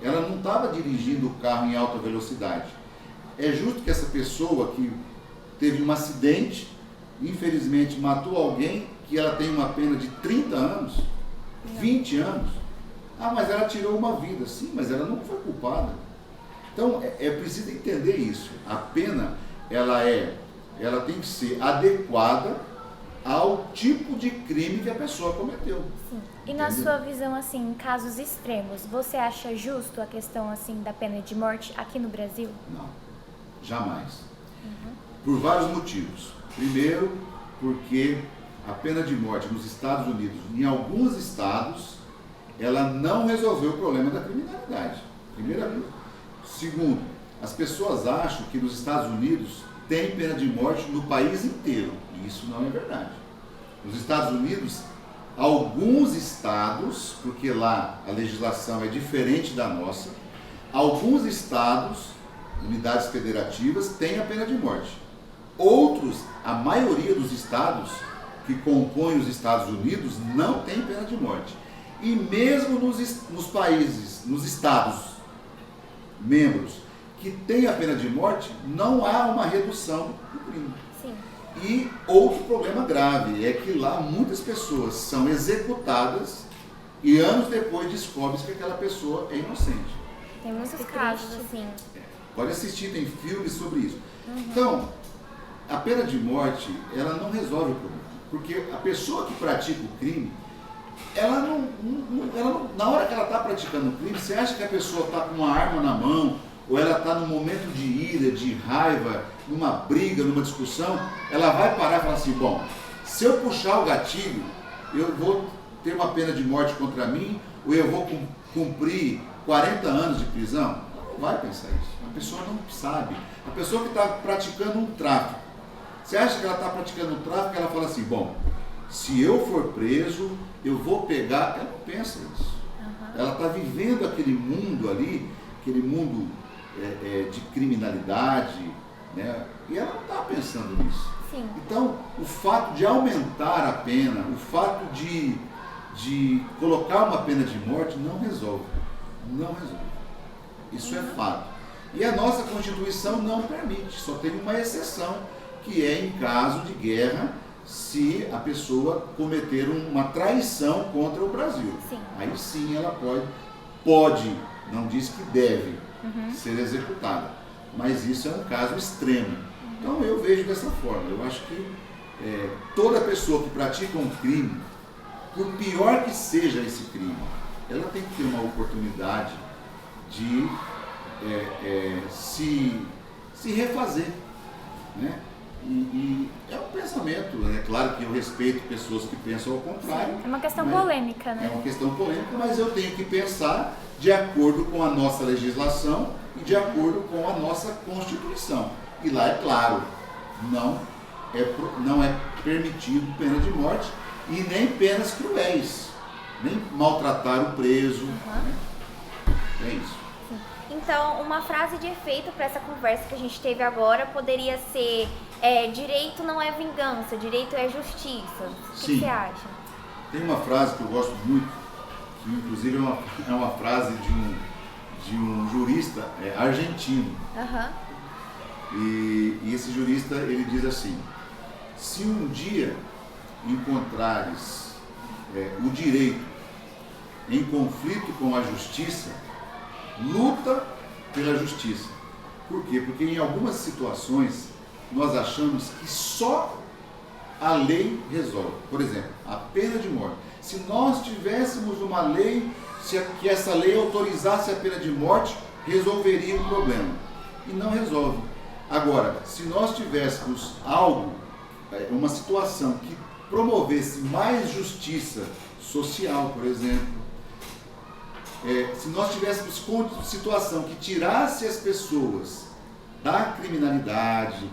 Ela não estava dirigindo o carro em alta velocidade. É justo que essa pessoa que teve um acidente, infelizmente matou alguém, que ela tem uma pena de 30 anos, 20 anos. Ah, mas ela tirou uma vida. Sim, mas ela não foi culpada. Então, é preciso entender isso. A pena, ela tem que ser adequada ao tipo de crime que a pessoa cometeu. Sim. E na sua visão, assim, em casos extremos, você acha justo a questão, assim, da pena de morte aqui no Brasil? Não, jamais. Por vários motivos. Primeiro, porque a pena de morte nos Estados Unidos, em alguns estados, ela não resolveu o problema da criminalidade. Primeira coisa. Segundo, as pessoas acham que nos Estados Unidos tem pena de morte no país inteiro. E isso não é verdade. Nos Estados Unidos, alguns estados, porque lá a legislação é diferente da nossa, alguns estados, unidades federativas, têm a pena de morte. Outros, a maioria dos estados que compõem os Estados Unidos, não tem pena de morte. E mesmo nos países, nos estados membros que têm a pena de morte, não há uma redução do crime. Sim. E outro problema grave é que lá muitas pessoas são executadas e anos depois descobre-se que aquela pessoa é inocente. Tem muitos Que casos triste. assim. Pode assistir, tem filmes sobre isso. Então, a pena de morte, ela não resolve o problema. Porque a pessoa que pratica o crime, ela não, na hora que ela está praticando o crime, você acha que a pessoa está com uma arma na mão, ou ela está num momento de ira, de raiva, numa briga, numa discussão, ela vai parar e falar assim, bom, se eu puxar o gatilho, eu vou ter uma pena de morte contra mim, ou eu vou cumprir 40 anos de prisão? Ela não vai pensar isso. A pessoa não sabe. A pessoa que está praticando um tráfico, você acha que ela está praticando um tráfico, ela fala assim, bom, se eu for preso, eu vou pegar... Ela não pensa isso. Ela está vivendo aquele mundo ali, aquele mundo de criminalidade, né? E ela não está pensando nisso. Sim. Então, o fato de aumentar a pena, o fato de colocar uma pena de morte não resolve. Não resolve. Isso é fato. E a nossa Constituição não permite, só tem uma exceção, que é em caso de guerra, se a pessoa cometer uma traição contra o Brasil. Sim. Aí sim ela pode, não diz que deve ser executada, mas isso é um caso extremo. Então eu vejo dessa forma, eu acho que toda pessoa que pratica um crime, por pior que seja esse crime, ela tem que ter uma oportunidade de se refazer, né? E é um pensamento, é claro que eu respeito pessoas que pensam ao contrário. É uma questão mas polêmica, né? É uma questão polêmica, mas eu tenho que pensar de acordo com a nossa legislação e de acordo com a nossa Constituição. E lá é claro, não é permitido pena de morte e nem penas cruéis, nem maltratar o preso. Né? É isso. Então, uma frase de efeito para essa conversa que a gente teve agora poderia ser direito não é vingança, direito é justiça. O que Sim. você acha? Tem uma frase que eu gosto muito, que inclusive é uma frase de um jurista argentino. Aham. E esse jurista, ele diz assim: se um dia encontrares o direito em conflito com a justiça, luta pela justiça. Por quê? Porque em algumas situações nós achamos que só a lei resolve. Por exemplo, a pena de morte. Se nós tivéssemos uma lei, que essa lei autorizasse a pena de morte, resolveria o problema. E não resolve. Agora, se nós tivéssemos algo, uma situação que promovesse mais justiça social, por exemplo, se nós tivéssemos situação que tirasse as pessoas da criminalidade,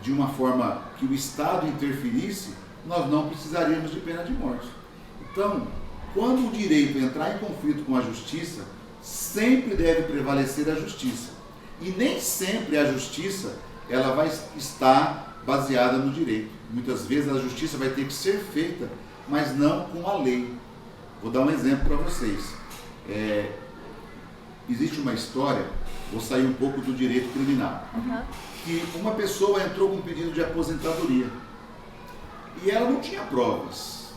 de uma forma que o Estado interferisse, nós não precisaríamos de pena de morte. Então, quando o direito entrar em conflito com a justiça, sempre deve prevalecer a justiça. E nem sempre a justiça ela vai estar baseada no direito. Muitas vezes a justiça vai ter que ser feita, mas não com a lei. Vou dar um exemplo para vocês. Existe uma história, vou sair um pouco do direito criminal, que uma pessoa entrou com um pedido de aposentadoria e ela não tinha provas.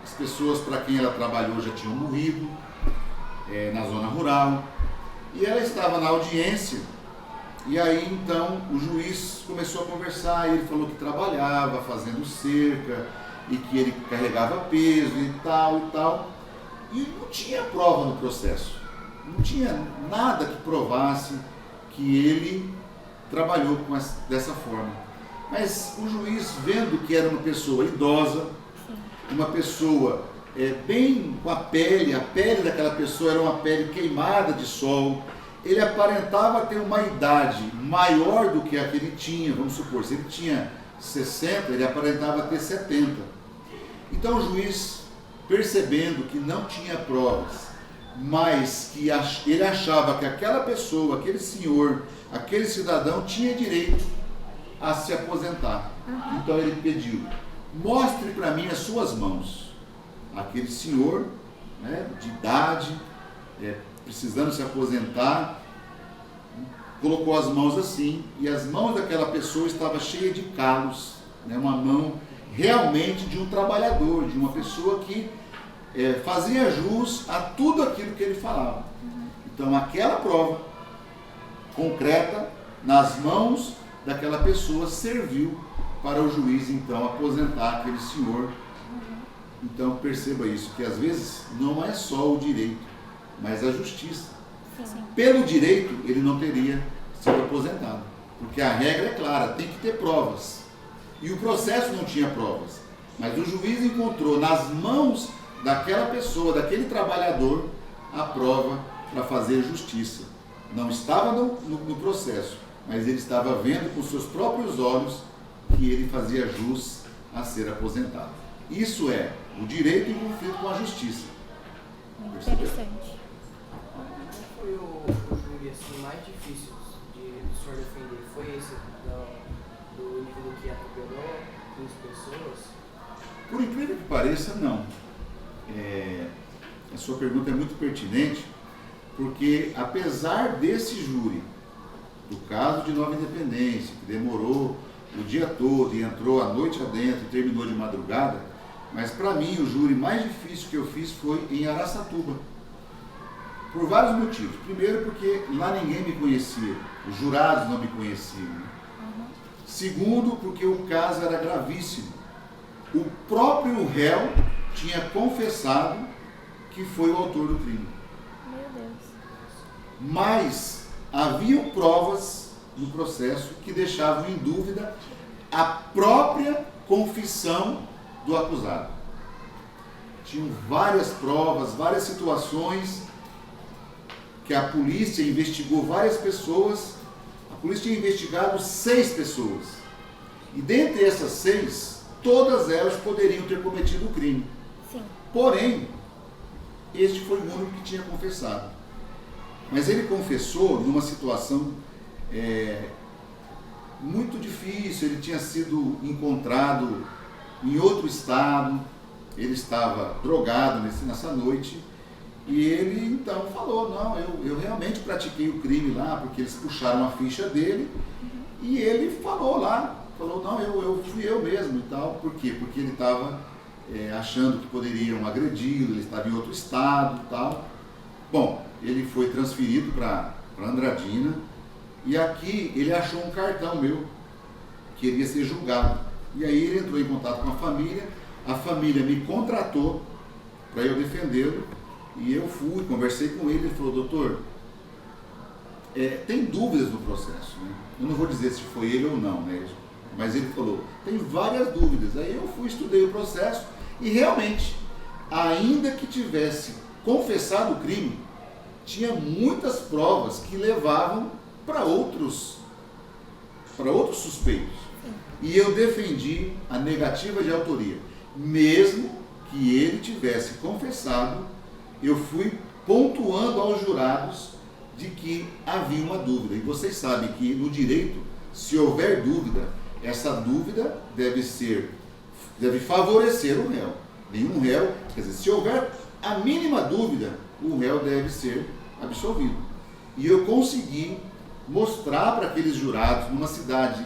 As pessoas para quem ela trabalhou já tinham morrido na zona rural, e ela estava na audiência. E aí então o juiz começou a conversar, e ele falou que trabalhava fazendo cerca e que ele carregava peso e tal, e não tinha prova no processo, não tinha nada que provasse que ele trabalhou dessa forma. Mas o juiz, vendo que era uma pessoa idosa, uma pessoa bem com a pele daquela pessoa era uma pele queimada de sol, ele aparentava ter uma idade maior do que a que ele tinha. Vamos supor, se ele tinha 60, ele aparentava ter 70. Então o juiz, percebendo que não tinha provas, mas que ele achava que aquela pessoa, aquele senhor, aquele cidadão tinha direito a se aposentar. Então ele pediu: mostre para mim as suas mãos. Aquele senhor, de idade, precisando se aposentar, colocou as mãos assim, e as mãos daquela pessoa estavam cheias de calos, uma mão realmente de um trabalhador, de uma pessoa que fazia jus a tudo aquilo que ele falava. Então aquela prova concreta nas mãos daquela pessoa serviu para o juiz então aposentar aquele senhor. Então perceba isso, que às vezes não é só o direito, mas a justiça. Sim. Pelo direito ele não teria sido aposentado, porque a regra é clara, tem que ter provas. E o processo não tinha provas, mas o juiz encontrou nas mãos daquela pessoa, daquele trabalhador, a prova para fazer justiça. Não estava no processo, mas ele estava vendo com seus próprios olhos que ele fazia jus a ser aposentado. Isso é o direito em conflito com a justiça. Muito Percebeu? interessante. Qual foi o júri assim, mais difícil do senhor defender? Foi esse do indivíduo que atropelou 15 pessoas? Por incrível que pareça, não. A sua pergunta é muito pertinente, porque apesar desse júri, do caso de Nova Independência, que demorou o dia todo e entrou a noite adentro e terminou de madrugada, mas para mim o júri mais difícil que eu fiz foi em Araçatuba. Por vários motivos. Primeiro, porque lá ninguém me conhecia, os jurados não me conheciam. Segundo, porque o caso era gravíssimo. O próprio réu tinha confessado que foi o autor do crime. Meu Deus. Mas haviam provas no processo que deixavam em dúvida a própria confissão do acusado. Tinham várias provas, várias situações que a polícia investigou várias pessoas. A polícia tinha investigado 6 pessoas. E dentre essas 6, todas elas poderiam ter cometido o crime. Sim. Porém, este foi o único que tinha confessado. Mas ele confessou numa situação muito difícil. Ele tinha sido encontrado em outro estado, ele estava drogado nessa noite, e ele então falou, não, eu realmente pratiquei o crime lá, porque eles puxaram a ficha dele, e ele falou, não, fui eu mesmo e tal. Por quê? Porque ele estava achando que poderiam agredi-lo, ele estava em outro estado e tal. Bom, ele foi transferido para Andradina, e aqui ele achou um cartão meu, que ele ia ser julgado. E aí ele entrou em contato com a família me contratou para eu defendê-lo, e eu fui, conversei com ele, ele falou, doutor, tem dúvidas no processo, né? Eu não vou dizer se foi ele ou não, né? Mas ele falou, tem várias dúvidas. Aí eu fui, estudei o processo, e realmente, ainda que tivesse confessado o crime, tinha muitas provas que levavam para outros suspeitos. E eu defendi a negativa de autoria. Mesmo que ele tivesse confessado, eu fui pontuando aos jurados de que havia uma dúvida. E vocês sabem que no direito, se houver dúvida, essa dúvida deve favorecer o réu. Nenhum réu, quer dizer, se houver a mínima dúvida, o réu deve ser absolvido. E eu consegui mostrar para aqueles jurados, numa cidade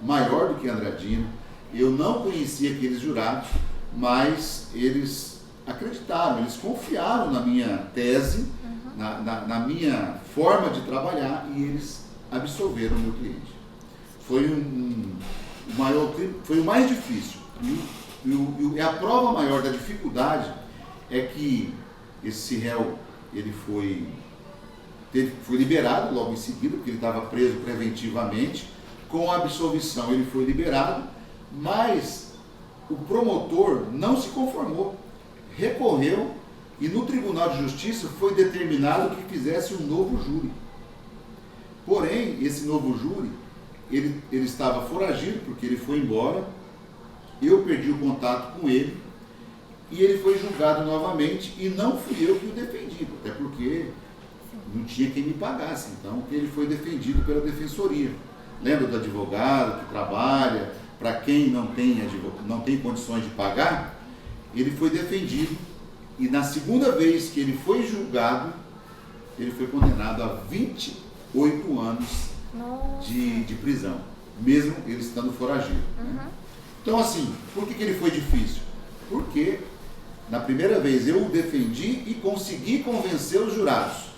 maior do que Andradina, eu não conhecia aqueles jurados, mas eles acreditaram, eles confiaram na minha tese, na minha forma de trabalhar, e eles absolveram o meu cliente. Foi foi o mais difícil. E a prova maior da dificuldade é que esse réu, ele foi liberado logo em seguida, porque ele estava preso preventivamente. Com a absolvição ele foi liberado, mas o promotor não se conformou, recorreu, e no Tribunal de Justiça foi determinado que fizesse um novo júri. Porém, esse novo júri, ele estava foragido, porque ele foi embora, eu perdi o contato com ele, e ele foi julgado novamente, e não fui eu que o defendi, até porque não tinha quem me pagasse, então ele foi defendido pela defensoria. Lembra do advogado que trabalha, para quem não tem condições de pagar? Ele foi defendido, e na segunda vez que ele foi julgado, ele foi condenado a 28 anos de prisão, mesmo ele estando foragido. Né? Então, assim, por que ele foi difícil? Porque na primeira vez eu o defendi e consegui convencer os jurados.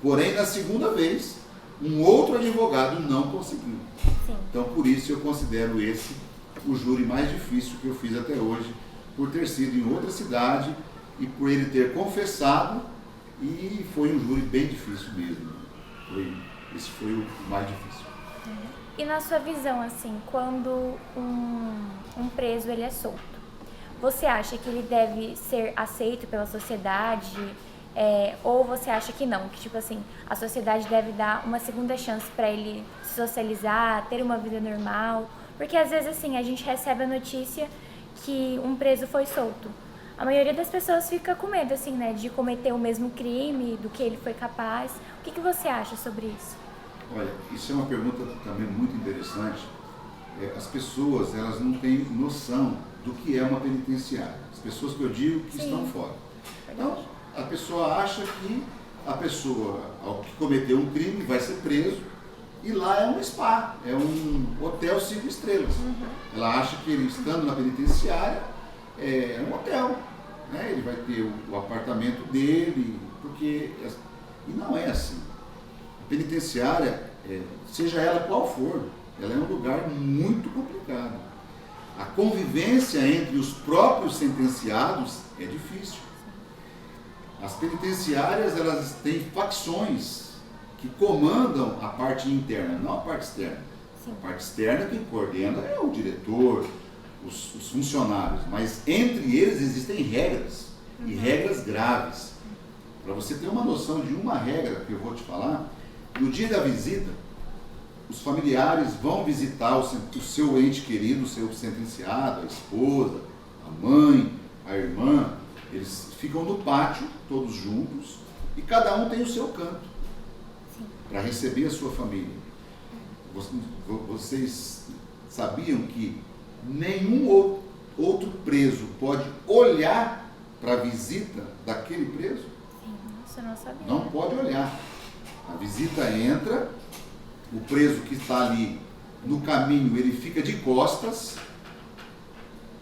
Porém, na segunda vez, um outro advogado não conseguiu. Sim. Então, por isso eu considero esse o júri mais difícil que eu fiz até hoje, por ter sido em outra cidade e por ele ter confessado, e foi um júri bem difícil mesmo. Esse foi o mais difícil. E na sua visão, assim, quando um preso ele é solto, você acha que ele deve ser aceito pela sociedade? Ou você acha que não, que tipo assim, a sociedade deve dar uma segunda chance para ele se socializar, ter uma vida normal? Porque às vezes assim, a gente recebe a notícia que um preso foi solto. A maioria das pessoas fica com medo assim, né, de cometer o mesmo crime do que ele foi capaz. O que você acha sobre isso? Olha, isso é uma pergunta também muito interessante. As pessoas, elas não têm noção do que é uma penitenciária. As pessoas que eu digo que estão fora. Então, a pessoa acha que a pessoa, ao que cometeu um crime, vai ser preso, e lá é um spa, é um hotel 5 estrelas. Ela acha que ele, estando na penitenciária, é um hotel, né? Ele vai ter o apartamento dele, e não é assim. A penitenciária, seja ela qual for, ela é um lugar muito complicado. A convivência entre os próprios sentenciados é difícil. As penitenciárias, elas têm facções que comandam a parte interna, não a parte externa. Sim. A parte externa quem coordena é o diretor, os funcionários, mas entre eles existem regras, e regras graves. Para você ter uma noção de uma regra que eu vou te falar, no dia da visita, os familiares vão visitar o seu ente querido, o seu sentenciado, a esposa, a mãe, a irmã. Eles ficam no pátio, todos juntos, e cada um tem o seu canto para receber a sua família. Vocês sabiam que nenhum outro outro preso pode olhar para a visita daquele preso? Sim, nossa, eu não sabia. Não pode olhar. A visita entra, o preso que está ali no caminho, ele fica de costas,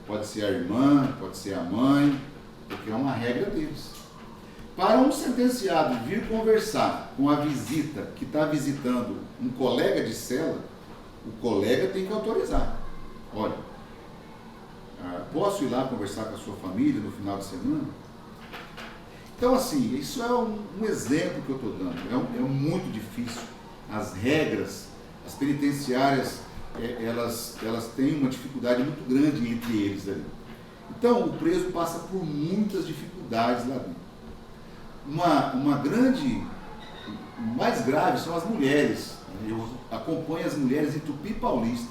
pode ser a irmã, pode ser a mãe, porque é uma regra deles. Para um sentenciado vir conversar com a visita que está visitando um colega de cela, o colega tem que autorizar. Olha, posso ir lá conversar com a sua família no final de semana? Então, assim, isso é um exemplo que eu estou dando. É muito difícil. As regras, as penitenciárias, elas têm uma dificuldade muito grande entre eles ali. Então, o preso passa por muitas dificuldades lá dentro. Uma grande, mais grave são as mulheres. Eu acompanho as mulheres em Tupi Paulista.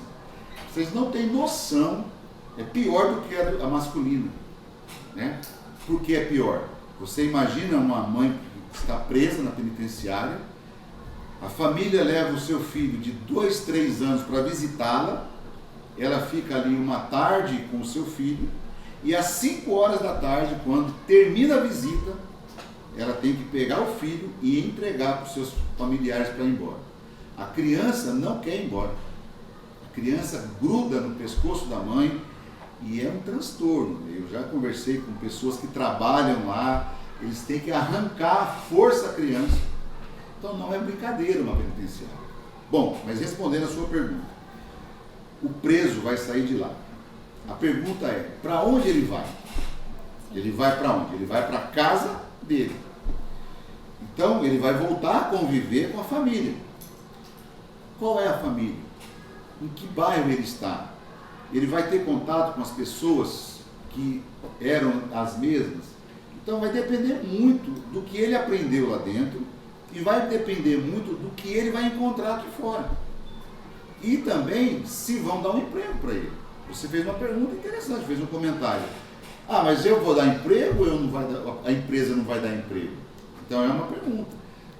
Vocês não têm noção, é pior do que a masculina, né? Por que é pior? Você imagina uma mãe que está presa na penitenciária, a família leva o seu filho de 2, 3 anos para visitá-la, ela fica ali uma tarde com o seu filho, e às 5 horas da tarde, quando termina a visita, ela tem que pegar o filho e entregar para os seus familiares para ir embora. A criança não quer ir embora. A criança gruda no pescoço da mãe e é um transtorno. Eu já conversei com pessoas que trabalham lá, eles têm que arrancar à força a criança. Então não é brincadeira uma penitenciária. Bom, mas respondendo a sua pergunta, o preso vai sair de lá. A pergunta é, para onde ele vai? Ele vai para onde? Ele vai para a casa dele. Então ele vai voltar a conviver com a família. Qual é a família? Em que bairro ele está? Ele vai ter contato com as pessoas que eram as mesmas? Então vai depender muito do que ele aprendeu lá dentro e vai depender muito do que ele vai encontrar aqui fora. E também se vão dar um emprego para ele. Você fez uma pergunta interessante, fez um comentário. Ah, mas eu vou dar emprego ou eu não vai dar, a empresa não vai dar emprego? Então é uma pergunta.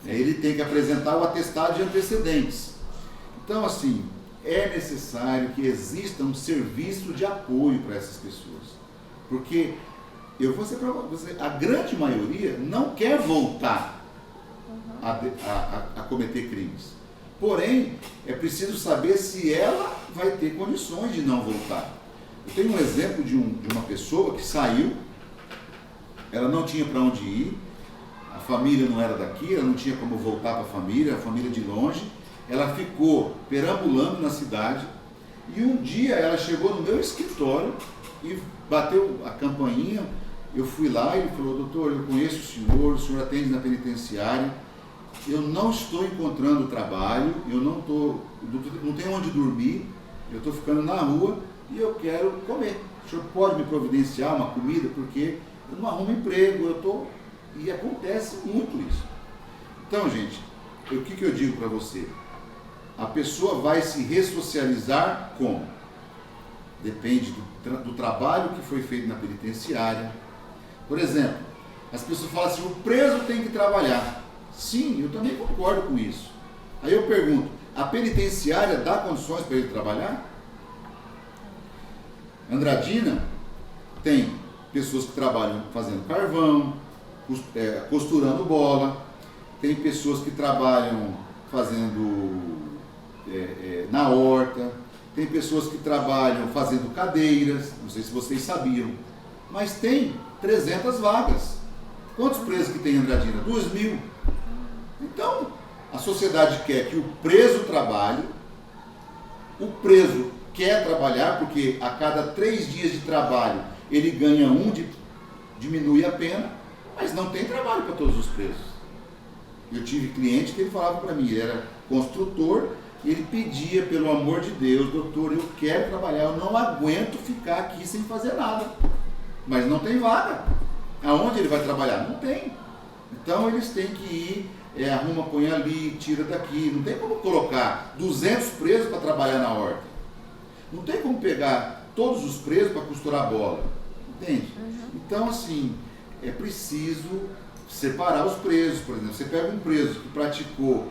Ele tem que apresentar o atestado de antecedentes. Então, assim, é necessário que exista um serviço de apoio para essas pessoas. Porque, eu vou dizer para você, a grande maioria não quer voltar a cometer crimes. Porém, é preciso saber se ela vai ter condições de não voltar. Eu tenho um exemplo de uma pessoa que saiu, ela não tinha para onde ir, a família não era daqui, ela não tinha como voltar para a família de longe, ela ficou perambulando na cidade e um dia ela chegou no meu escritório e bateu a campainha, eu fui lá e ele falou, doutor, eu conheço o senhor atende na penitenciária, eu não estou encontrando trabalho, eu não tenho onde dormir, eu estou ficando na rua e eu quero comer. O senhor pode me providenciar uma comida? Porque eu não arrumo emprego, e acontece muito isso. Então, gente, o que eu digo para você? A pessoa vai se ressocializar como? Depende do trabalho que foi feito na penitenciária. Por exemplo, as pessoas falam assim, o preso tem que trabalhar. Sim, eu também concordo com isso. Aí eu pergunto, a penitenciária dá condições para ele trabalhar? Andradina tem pessoas que trabalham fazendo carvão, costurando bola, tem pessoas que trabalham fazendo na horta, tem pessoas que trabalham fazendo cadeiras, não sei se vocês sabiam, mas tem 300 vagas. Quantos presos que tem em Andradina? 2.000. Então, a sociedade quer que o preso trabalhe, o preso quer trabalhar, porque a cada 3 dias de trabalho ele ganha diminui a pena, mas não tem trabalho para todos os presos. Eu tive cliente que ele falava para mim, ele era construtor, e ele pedia, pelo amor de Deus, doutor, eu quero trabalhar, eu não aguento ficar aqui sem fazer nada. Mas não tem vaga. Aonde ele vai trabalhar? Não tem. Então eles têm que ir, arruma, põe ali, tira daqui. Não tem como colocar 200 presos para trabalhar na horta. Não tem como pegar todos os presos para costurar bola. Entende? Então, assim, é preciso separar os presos. Por exemplo, você pega um preso que praticou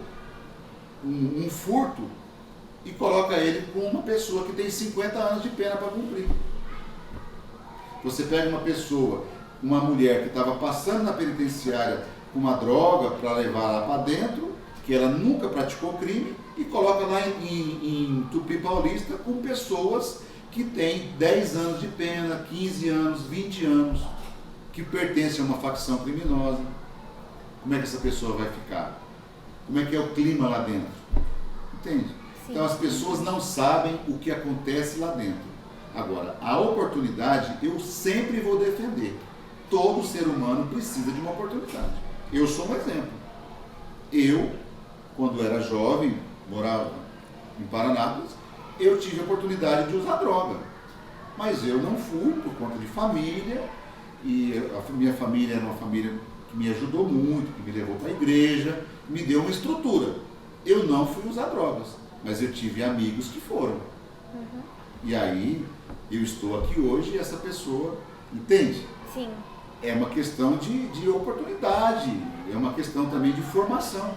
um furto e coloca ele com uma pessoa que tem 50 anos de pena para cumprir. Você pega uma pessoa, uma mulher que estava passando na penitenciária com uma droga para levar lá para dentro, que ela nunca praticou crime, e coloca lá em Tupi Paulista com pessoas que têm 10 anos de pena, 15 anos, 20 anos, que pertencem a uma facção criminosa. Como é que essa pessoa vai ficar? Como é que é o clima lá dentro? Entende? Sim. Então as pessoas não sabem o que acontece lá dentro. Agora, a oportunidade eu sempre vou defender. Todo ser humano precisa de uma oportunidade. Eu sou um exemplo. Eu, quando era jovem, morava em Paranápolis, eu tive a oportunidade de usar droga. Mas eu não fui por conta de família, e a minha família era uma família que me ajudou muito, que me levou para a igreja, me deu uma estrutura. Eu não fui usar drogas, mas eu tive amigos que foram. E aí, eu estou aqui hoje e essa pessoa, entende? Sim. É uma questão de oportunidade, é uma questão também de formação.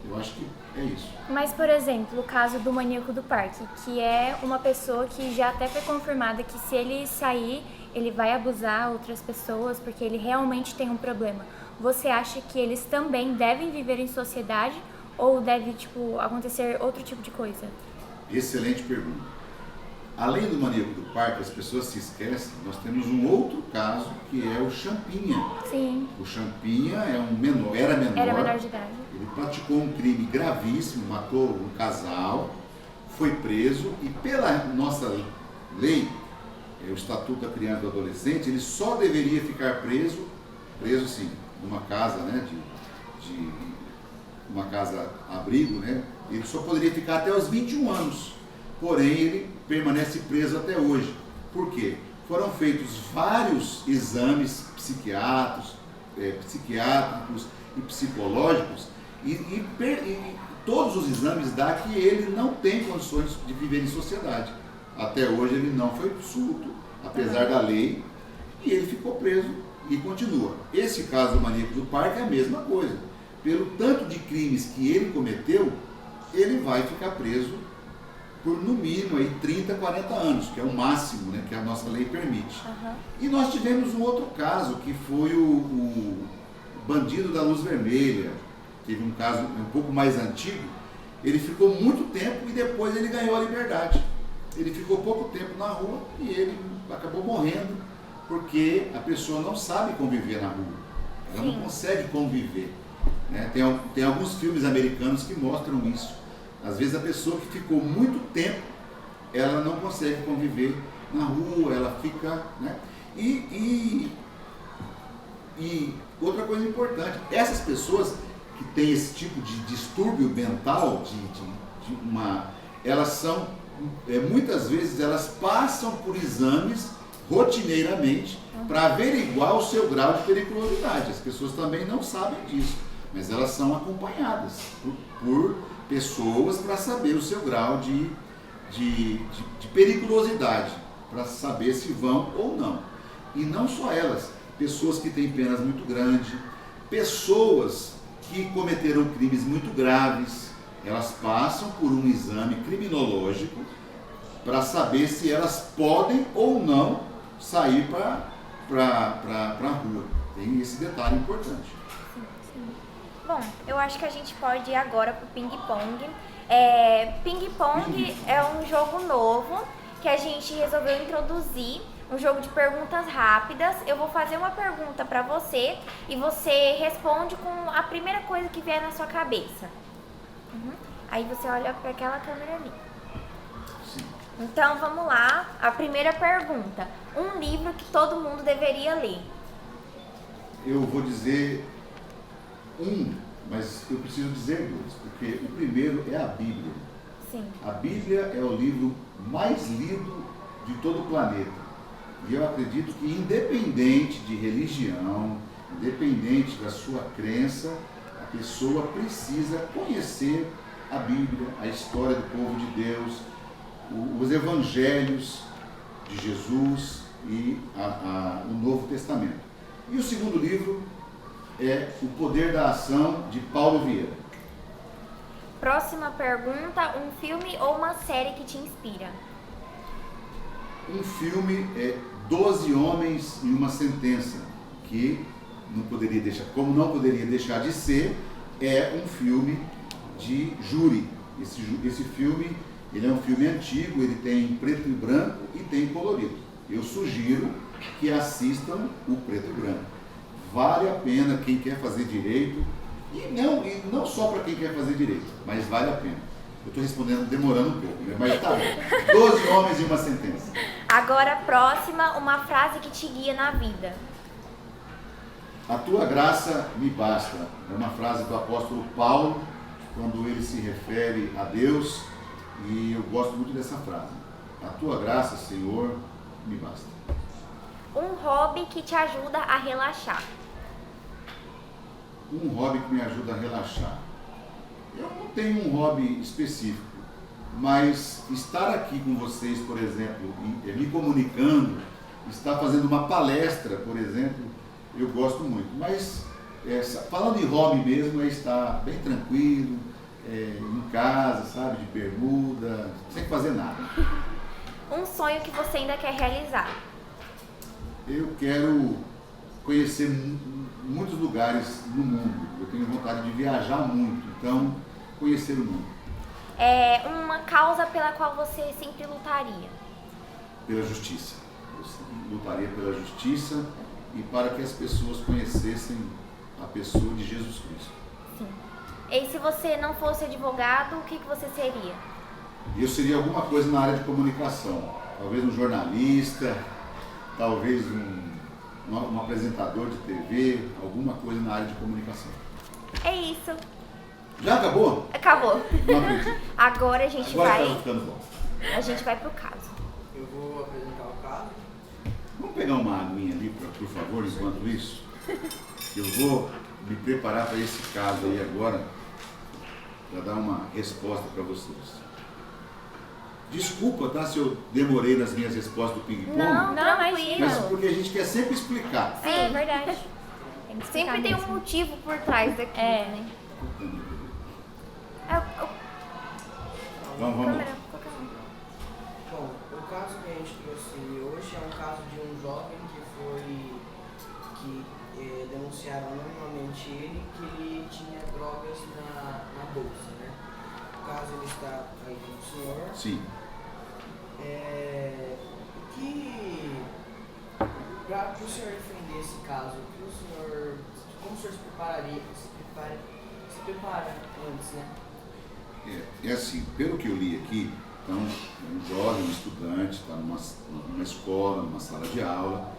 Eu acho que é isso. Mas, por exemplo, o caso do maníaco do parque, que é uma pessoa que já até foi confirmada que se ele sair, ele vai abusar outras pessoas porque ele realmente tem um problema. Você acha que eles também devem viver em sociedade ou deve, acontecer outro tipo de coisa? Excelente pergunta. Além do maníaco do parque, as pessoas se esquecem, nós temos um outro caso que é o Champinha. Sim. O Champinha é um menor, era menor de idade. Ele praticou um crime gravíssimo, matou um casal, foi preso e pela nossa lei, o Estatuto da Criança e do Adolescente, ele só deveria ficar preso sim, numa casa, né, de uma casa abrigo, né, ele só poderia ficar até os 21 anos. Porém, ele permanece preso até hoje. Por quê? Foram feitos vários exames psiquiátricos e psicológicos e todos os exames dão que ele não tem condições de viver em sociedade. Até hoje ele não foi solto, apesar da lei, e ele ficou preso e continua. Esse caso do maníaco do parque é a mesma coisa. Pelo tanto de crimes que ele cometeu, ele vai ficar preso por no mínimo aí 30, 40 anos, que é o máximo, né, que a nossa lei permite. E nós tivemos um outro caso, que foi o bandido da luz vermelha. Teve um caso um pouco mais antigo, ele ficou muito tempo e depois ele ganhou a liberdade. Ele ficou pouco tempo na rua e ele acabou morrendo, porque a pessoa não sabe conviver na rua, ela não consegue conviver. Né? Tem alguns filmes americanos que mostram isso. Às vezes a pessoa que ficou muito tempo, ela não consegue conviver na rua, ela fica... Né? E outra coisa importante, essas pessoas que têm esse tipo de distúrbio mental, elas são, muitas vezes elas passam por exames rotineiramente para averiguar o seu grau de periculosidade. As pessoas também não sabem disso, mas elas são acompanhadas por pessoas para saber o seu grau de periculosidade, para saber se vão ou não. E não só elas, pessoas que têm penas muito grandes, pessoas que cometeram crimes muito graves, elas passam por um exame criminológico para saber se elas podem ou não sair para a rua. Tem esse detalhe importante. Bom, eu acho que a gente pode ir agora pro ping-pong. Ping-pong é um jogo novo que a gente resolveu introduzir, um jogo de perguntas rápidas. Eu vou fazer uma pergunta para você e você responde com a primeira coisa que vier na sua cabeça. Aí você olha para aquela câmera ali. Sim. Então vamos lá, a primeira pergunta. Um livro que todo mundo deveria ler. Eu vou dizer mas eu preciso dizer dois, porque o primeiro é a Bíblia. Sim. A Bíblia é o livro mais lido de todo o planeta. E eu acredito que independente de religião, independente da sua crença, a pessoa precisa conhecer a Bíblia, a história do povo de Deus, os evangelhos de Jesus e o Novo Testamento. E o segundo livro é O Poder da Ação, de Paulo Vieira. Próxima pergunta, um filme ou uma série que te inspira? Um filme 12 homens e uma sentença, que não poderia deixar, como não poderia deixar de ser, é um filme de júri. Esse filme, ele é um filme antigo, ele tem preto e branco e tem colorido. Eu sugiro que assistam o preto e branco. Vale a pena quem quer fazer direito, e não só para quem quer fazer direito, mas vale a pena. Eu estou respondendo demorando um pouco, né? Mas tá bom. 12 homens e uma sentença. Agora, próxima, uma frase que te guia na vida. A tua graça me basta. É uma frase do apóstolo Paulo, quando ele se refere a Deus, e eu gosto muito dessa frase. A tua graça, Senhor, me basta. Um hobby que te ajuda a relaxar. Um hobby que me ajuda a relaxar. Eu não tenho um hobby específico, mas estar aqui com vocês, por exemplo, me comunicando, estar fazendo uma palestra, por exemplo, eu gosto muito. Mas falando de hobby mesmo, é estar bem tranquilo, em casa, sabe, de bermuda, sem fazer nada. Um sonho que você ainda quer realizar. Eu quero conhecer muitos lugares no mundo. Eu tenho vontade de viajar muito, então conhecer o mundo. Uma causa pela qual você sempre lutaria. Pela justiça. Eu sempre lutaria pela justiça e para que as pessoas conhecessem a pessoa de Jesus Cristo. Sim. E se você não fosse advogado, o que você seria? Eu seria alguma coisa na área de comunicação. Talvez um jornalista, talvez um apresentador de TV, alguma coisa na área de comunicação. É isso. Já acabou? Acabou. Não acredito. Agora a gente Agora vai. tá ficando bom. A gente vai pro caso. Eu vou apresentar o caso. Vamos pegar uma aguinha ali, por favor, enquanto isso? Eu vou me preparar para esse caso aí agora, para dar uma resposta para vocês. Desculpa, tá, se eu demorei nas minhas respostas do ping-pong, Não, imagina. mas tranquilo. porque a gente quer sempre explicar. É verdade. Tem que explicar Sempre tem um mesmo. motivo por trás daquilo, né? Vamos lá. Bom, o caso que a gente trouxe hoje é um caso de um jovem que denunciaram anonimamente ele que ele tinha drogas na bolsa, né? O caso ele está aí com o senhor. Sim. Para o senhor defender esse caso, como o senhor se prepara antes, né? É assim, pelo que eu li aqui, então, um jovem, um estudante, está numa escola, numa sala de aula,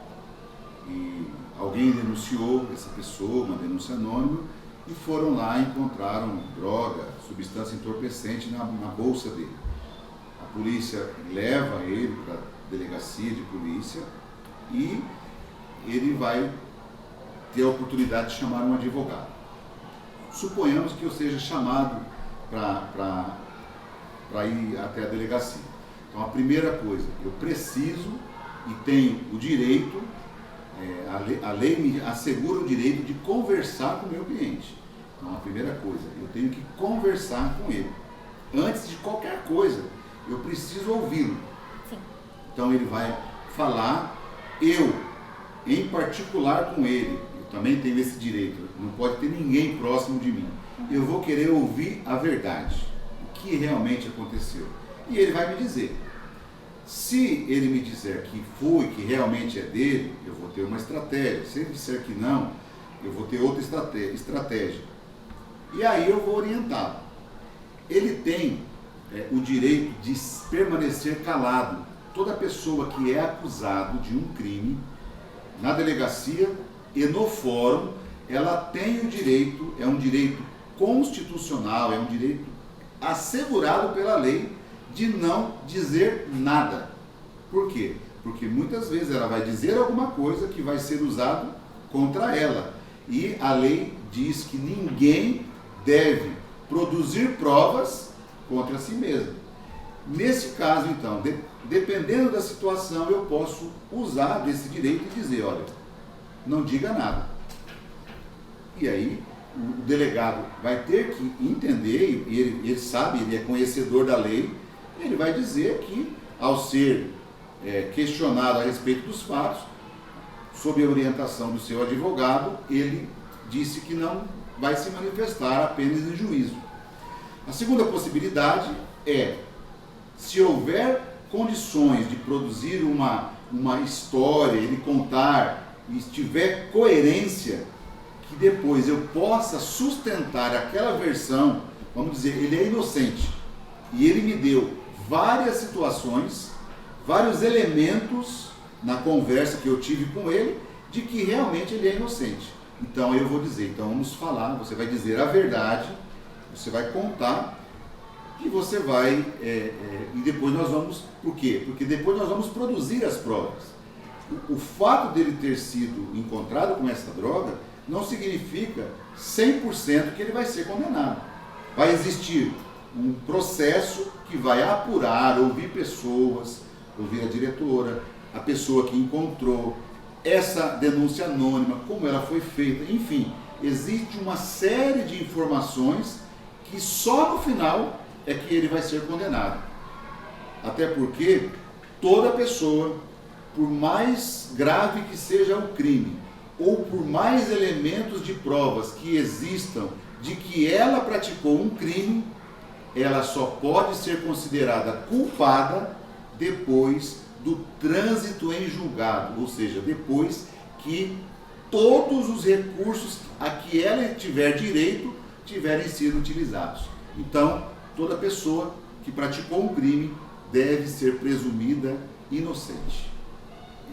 e alguém denunciou essa pessoa, uma denúncia anônima, e foram lá e encontraram droga, substância entorpecente na bolsa dele. A polícia leva ele para a delegacia de polícia e ele vai ter a oportunidade de chamar um advogado. Suponhamos que eu seja chamado para ir até a delegacia. Então, a primeira coisa, eu preciso e tenho o direito, a lei me assegura o direito de conversar com o meu cliente. Então, a primeira coisa, eu tenho que conversar com ele. Antes de qualquer coisa, eu preciso ouvi-lo. Sim. Então, ele vai falar, eu, em particular com ele, eu também tenho esse direito, não pode ter ninguém próximo de mim. Eu vou querer ouvir a verdade, o que realmente aconteceu. E ele vai me dizer. Se ele me disser que foi, que realmente é dele, eu vou ter uma estratégia. Se ele disser que não, eu vou ter outra estratégia. E aí eu vou orientá-lo. Ele tem o direito de permanecer calado. Toda pessoa que é acusado de um crime, na delegacia e no fórum, ela tem o direito, é um direito constitucional, é um direito assegurado pela lei de não dizer nada. Por quê? Porque muitas vezes ela vai dizer alguma coisa que vai ser usado contra ela. E a lei diz que ninguém deve produzir provas contra si mesmo. Nesse caso, então, dependendo da situação, eu posso usar desse direito e dizer, olha, não diga nada. E aí, o delegado vai ter que entender, e ele sabe, ele é conhecedor da lei, ele vai dizer que, ao ser questionado a respeito dos fatos, sob a orientação do seu advogado, ele disse que não vai se manifestar apenas em juízo. A segunda possibilidade é, se houver condições de produzir uma história, ele contar e tiver coerência, que depois eu possa sustentar aquela versão, vamos dizer, ele é inocente, e ele me deu várias situações, vários elementos na conversa que eu tive com ele, de que realmente ele é inocente. Então eu vou dizer, então vamos falar, você vai dizer a verdade, você vai contar, e você vai, e depois nós vamos, por quê? Porque depois nós vamos produzir as provas. O fato dele ter sido encontrado com essa droga não significa 100% que ele vai ser condenado. Vai existir um processo que vai apurar, ouvir pessoas, ouvir a diretora, a pessoa que encontrou, essa denúncia anônima, como ela foi feita, enfim, existe uma série de informações que só no final é que ele vai ser condenado. Até porque toda pessoa, por mais grave que seja o crime, ou por mais elementos de provas que existam de que ela praticou um crime, ela só pode ser considerada culpada depois do trânsito em julgado, ou seja, depois que todos os recursos a que ela tiver direito tiverem sido utilizados. Então, toda pessoa que praticou um crime deve ser presumida inocente.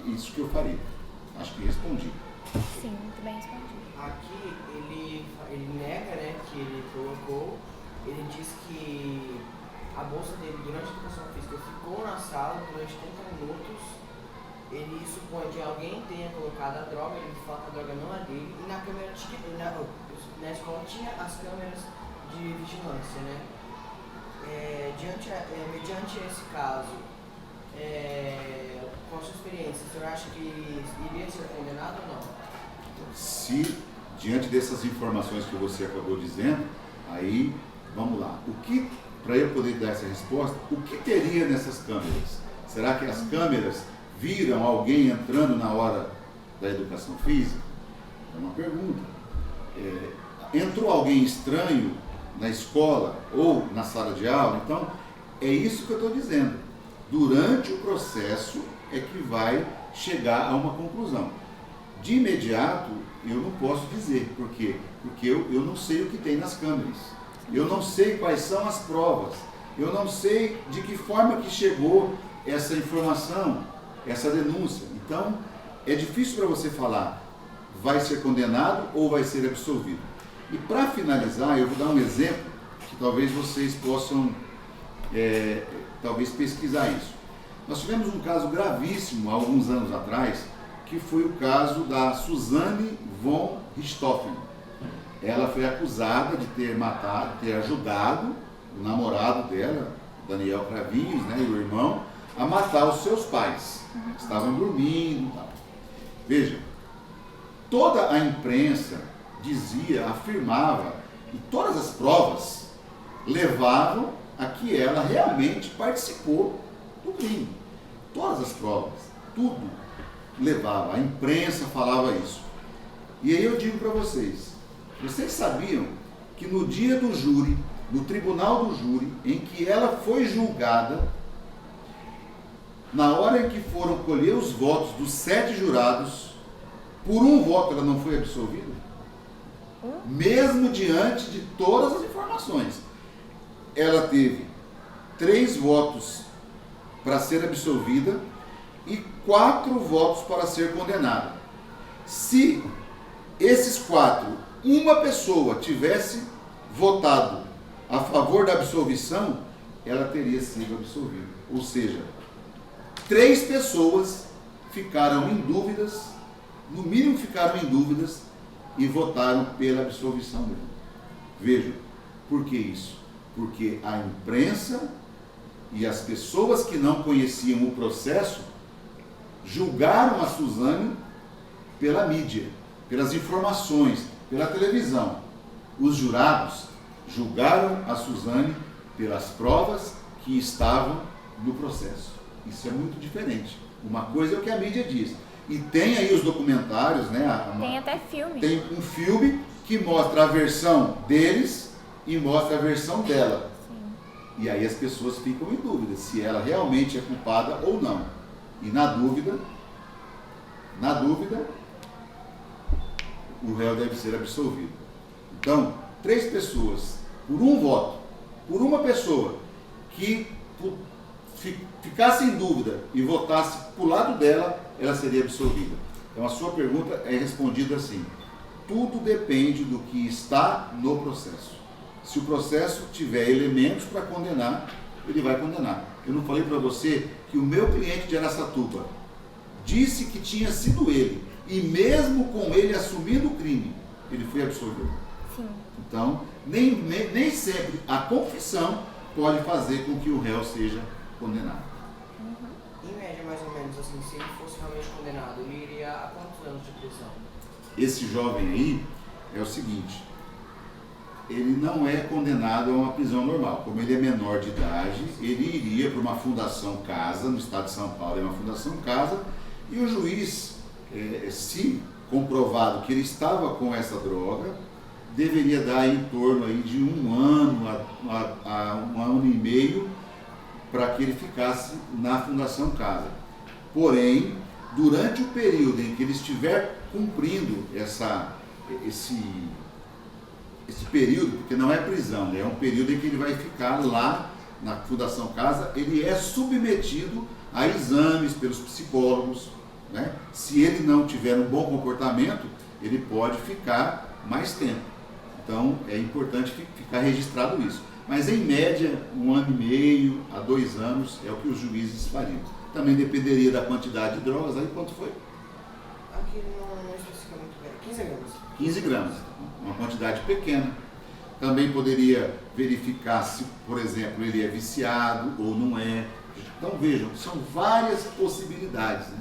Isso que eu faria. Acho que respondi. Sim, muito bem respondido. Aqui ele nega, né, que ele colocou, ele diz que a bolsa dele durante a educação física ficou na sala durante 30 minutos. Ele supõe que alguém tenha colocado a droga, ele fala que a droga não é dele, e na câmera na escola tinha as câmeras de vigilância, né? Mediante esse caso, com a sua experiência, o senhor acha que iria ser condenado ou não? Se, diante dessas informações que você acabou dizendo, aí, vamos lá. Para eu poder dar essa resposta, o que teria nessas câmeras? Será que as câmeras viram alguém entrando na hora da educação física? É uma pergunta. Entrou alguém estranho na escola ou na sala de aula? Então, é isso que eu estou dizendo. Durante o processo é que vai chegar a uma conclusão. De imediato, eu não posso dizer. Por quê? Porque eu não sei o que tem nas câmeras. Eu não sei quais são as provas. Eu não sei de que forma que chegou essa informação, essa denúncia. Então, é difícil para você falar, vai ser condenado ou vai ser absolvido. E para finalizar, eu vou dar um exemplo que talvez vocês possam talvez pesquisar isso. Nós tivemos um caso gravíssimo há alguns anos atrás, que foi o caso da Suzane von Richthofen. Ela foi acusada de ter ajudado o namorado dela, Daniel Cravinhos, né, e o irmão, a matar os seus pais. Estavam dormindo e tal. Veja, toda a imprensa afirmava, e todas as provas levavam a que ela realmente participou do crime. Todas as provas, tudo levava, a imprensa falava isso. E aí eu digo para vocês sabiam que no dia do júri, no tribunal do júri, em que ela foi julgada, na hora em que foram colher os votos dos 7 jurados, por um voto ela não foi absolvida? Mesmo diante de todas as informações. Ela teve 3 votos para ser absolvida e 4 votos para ser condenada. Se esses 4, uma pessoa tivesse votado a favor da absolvição, ela teria sido absolvida. Ou seja, 3 pessoas ficaram em dúvidas, no mínimo ficaram em dúvidas, e votaram pela absolvição dela. Vejam, por que isso? Porque a imprensa e as pessoas que não conheciam o processo julgaram a Suzane pela mídia, pelas informações, pela televisão. Os jurados julgaram a Suzane pelas provas que estavam no processo. Isso é muito diferente. Uma coisa é o que a mídia diz. E tem aí os documentários, né? Tem até filme. Tem um filme que mostra a versão deles e mostra a versão dela. Sim. E aí as pessoas ficam em dúvida se ela realmente é culpada ou não. E na dúvida, o réu deve ser absolvido. Então, 3 pessoas, por um voto, por uma pessoa que ficasse em dúvida e votasse para o lado dela, ela seria absolvida. Então a sua pergunta é respondida assim: tudo depende do que está no processo. Se o processo tiver elementos para condenar, ele vai condenar. Eu não falei para você que o meu cliente de Araçatuba disse que tinha sido ele, e mesmo com ele assumindo o crime, ele foi absolvido. Sim. Então, nem sempre a confissão pode fazer com que o réu seja condenado. Em média, mais ou menos, assim, se ele fosse realmente condenado, ele iria a quantos anos de prisão? Esse jovem aí é o seguinte: ele não é condenado a uma prisão normal. Como ele é menor de idade, ele iria para uma fundação casa, no estado de São Paulo é uma fundação casa, e o juiz, se comprovado que ele estava com essa droga, deveria dar em torno aí de 1 ano a 1 ano e meio para que ele ficasse na fundação casa. Porém, durante o período em que ele estiver cumprindo esse período, porque não é prisão, né? É um período em que ele vai ficar lá na fundação casa, ele é submetido a exames pelos psicólogos, né? Se ele não tiver um bom comportamento, ele pode ficar mais tempo. Então é importante ficar registrado isso. Mas em média, 1 ano e meio a 2 anos é o que os juízes fariam. Também dependeria da quantidade de drogas. Aí quanto foi? Aqui não especifica muito bem. 15 gramas. 15 gramas, uma quantidade pequena. Também poderia verificar se, por exemplo, ele é viciado ou não é. Então vejam, são várias possibilidades, né?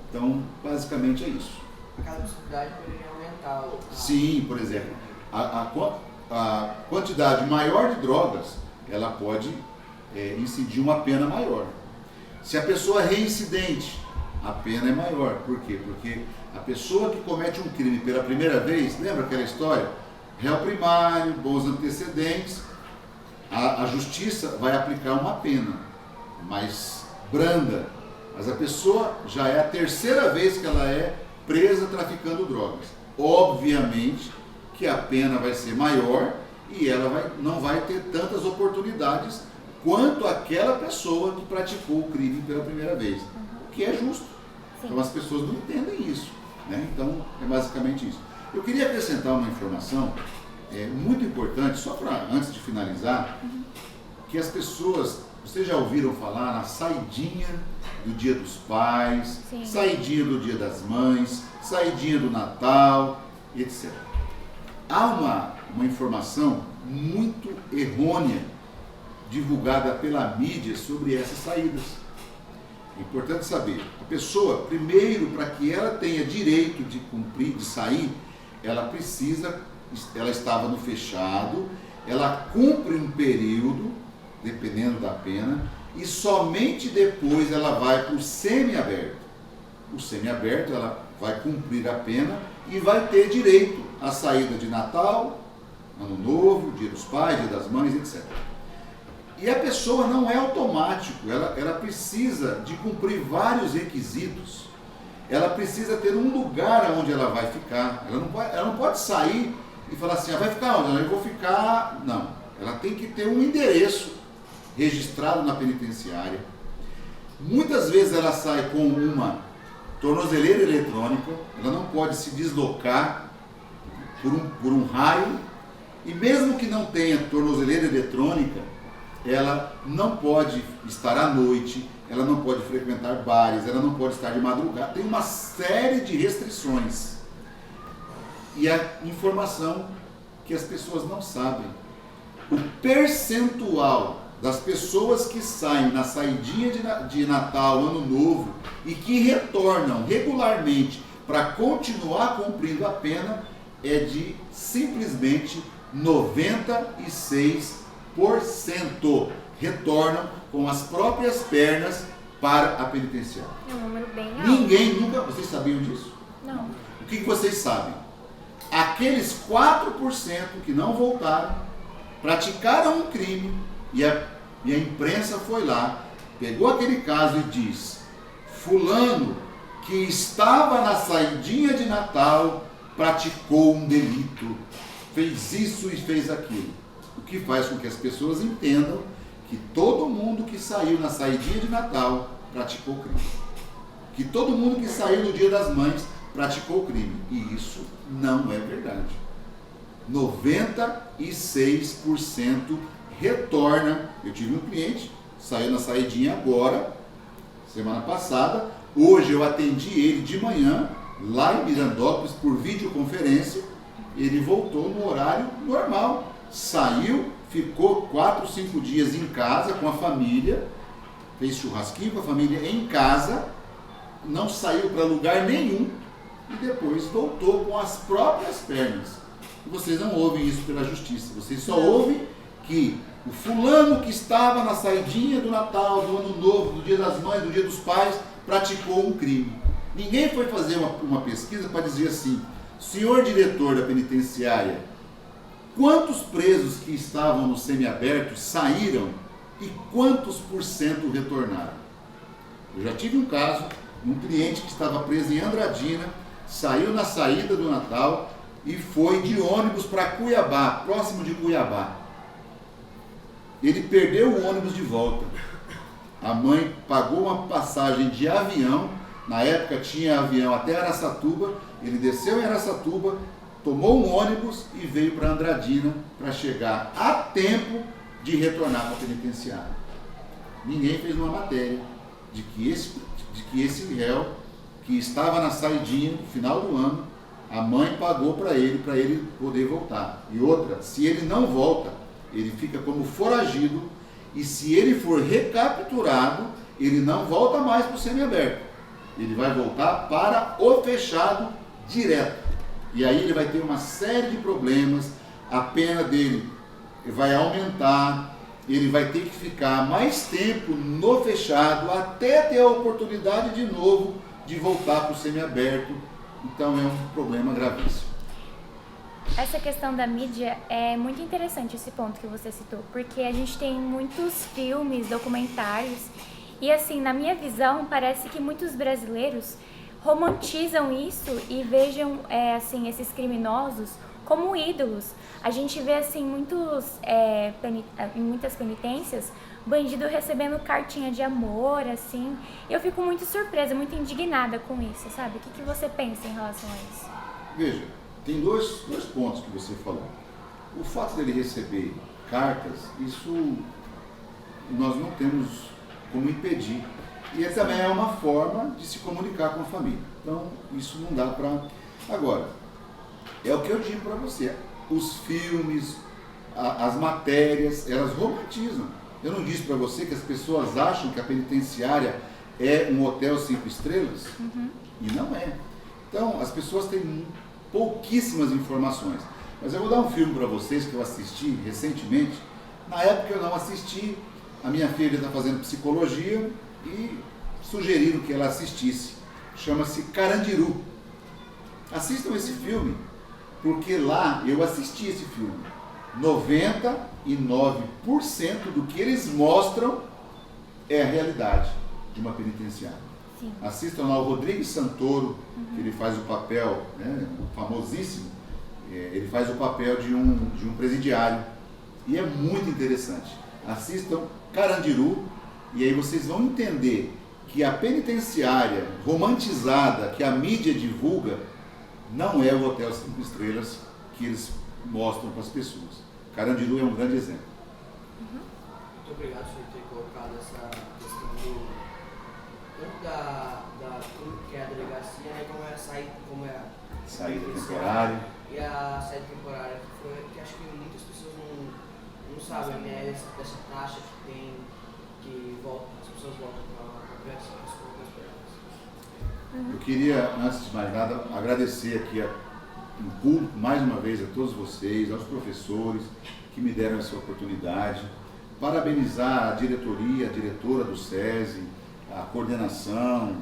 Então, basicamente é isso. Cada possibilidade poderia aumentar. Sim, por exemplo, a quantidade maior de drogas, ela pode incidir uma pena maior. Se a pessoa é reincidente, a pena é maior. Por quê? Porque a pessoa que comete um crime pela primeira vez, lembra aquela história? Réu primário, bons antecedentes, a justiça vai aplicar uma pena mais branda. Mas a pessoa já é a 3ª vez que ela é presa traficando drogas. Obviamente que a pena vai ser maior e ela não vai ter tantas oportunidades quanto aquela pessoa que praticou o crime pela primeira vez. O que é justo. Sim. Então as pessoas não entendem isso, né? Então é basicamente isso. Eu queria acrescentar uma informação muito importante, só para antes de finalizar, que as pessoas, vocês já ouviram falar na saidinha do Dia dos Pais, Sim. saidinha do Dia das Mães, saidinha do Natal, etc. Há uma informação muito errônea divulgada pela mídia sobre essas saídas. É importante saber, a pessoa, primeiro, para que ela tenha direito de cumprir, de sair, ela estava no fechado, ela cumpre um período, dependendo da pena, e somente depois ela vai para o semiaberto. O semiaberto, ela vai cumprir a pena e vai ter direito à saída de Natal, Ano Novo, Dia dos Pais, Dia das Mães, etc. E a pessoa não é automático, ela precisa de cumprir vários requisitos. Ela precisa ter um lugar onde ela vai ficar. Ela não pode sair e falar assim, vai ficar onde? Eu vou ficar... Não, ela tem que ter um endereço registrado na penitenciária. Muitas vezes ela sai com uma tornozeleira eletrônica, ela não pode se deslocar por um raio, e mesmo que não tenha tornozeleira eletrônica, ela não pode estar à noite, ela não pode frequentar bares, ela não pode estar de madrugada, tem uma série de restrições. E a informação que as pessoas não sabem, o percentual das pessoas que saem na saidinha de Natal, Ano Novo, e que retornam regularmente para continuar cumprindo a pena, é de simplesmente 96%. Retornam com as próprias pernas para a penitenciária. É um número bem alto. Ninguém nunca... Vocês sabiam disso? Não. O que vocês sabem? Aqueles 4% que não voltaram, praticaram um crime e a imprensa foi lá, pegou aquele caso e diz: fulano que estava na saidinha de Natal praticou um delito, fez isso e fez aquilo. O que faz com que as pessoas entendam que todo mundo que saiu na saidinha de Natal praticou crime. Que todo mundo que saiu no Dia das Mães praticou crime. E isso não é verdade. 96% retorna. Eu tive um cliente, saiu na saidinha agora, semana passada. Hoje eu atendi ele de manhã, lá em Mirandópolis, por videoconferência. Ele voltou no horário normal. Saiu, ficou 4, 5 dias em casa com a família, fez churrasquinho com a família em casa, não saiu para lugar nenhum e depois voltou com as próprias pernas. E vocês não ouvem isso pela justiça, vocês só ouvem que o fulano que estava na saidinha do Natal, do Ano Novo, do Dia das Mães, do Dia dos Pais, praticou um crime. Ninguém foi fazer uma pesquisa para dizer assim: senhor diretor da penitenciária, quantos presos que estavam no semiaberto saíram e quantos por cento retornaram? Eu já tive um caso, um cliente que estava preso em Andradina, saiu na saída do Natal e foi de ônibus para Cuiabá, próximo de Cuiabá. Ele perdeu o ônibus de volta. A mãe pagou uma passagem de avião, na época tinha avião até Araçatuba, ele desceu em Araçatuba, tomou um ônibus e veio para Andradina para chegar a tempo de retornar para a penitenciária. Ninguém fez uma matéria de que esse réu que estava na saidinha no final do ano, a mãe pagou para ele poder voltar. E outra, se ele não volta, ele fica como foragido, e se ele for recapturado, ele não volta mais para o semiaberto. Ele vai voltar para o fechado direto. E aí ele vai ter uma série de problemas, a pena dele vai aumentar, ele vai ter que ficar mais tempo no fechado até ter a oportunidade de novo de voltar para o semiaberto. Então é um problema gravíssimo. Essa questão da mídia é muito interessante, esse ponto que você citou, porque a gente tem muitos filmes, documentários, e assim, na minha visão, parece que muitos brasileiros romantizam isso e vejam assim, esses criminosos como ídolos. A gente vê assim, em muitas penitências, bandido recebendo cartinha de amor, assim. Eu fico muito surpresa, muito indignada com isso, sabe? O que você pensa em relação a isso? Veja, tem dois pontos que você falou. O fato dele receber cartas, isso nós não temos como impedir. E também é uma forma de se comunicar com a família. Então, isso não dá para... Agora, é o que eu digo para você. Os filmes, as matérias, elas romantizam. Eu não disse para você que as pessoas acham que a penitenciária é um hotel 5 estrelas? Uhum. E não é. Então, as pessoas têm pouquíssimas informações. Mas eu vou dar um filme para vocês que eu assisti recentemente. Na época eu não assisti, a minha filha está fazendo psicologia e sugeriram que ela assistisse. Chama-se Carandiru. Assistam esse filme, porque lá eu assisti esse filme. 99% do que eles mostram é a realidade de uma penitenciária. Sim. Assistam lá o Rodrigo Santoro, que ele faz o papel, né, famosíssimo, ele faz o papel de um presidiário. E é muito interessante. Assistam Carandiru, e aí vocês vão entender que a penitenciária romantizada que a mídia divulga não é o Hotel 5 Estrelas que eles mostram para as pessoas. Carandiru é um grande exemplo. Muito obrigado por ter colocado essa questão tanto tudo que é a delegacia, né, como é a Saída temporária. E a saída temporária, que acho que muitas pessoas não sabem, né, dessa taxa que tem, que as pessoas voltam para as pernas. Eu queria, antes de mais nada, agradecer aqui em público, mais uma vez, a todos vocês, aos professores que me deram essa oportunidade, parabenizar a diretoria, a diretora do SESI, a coordenação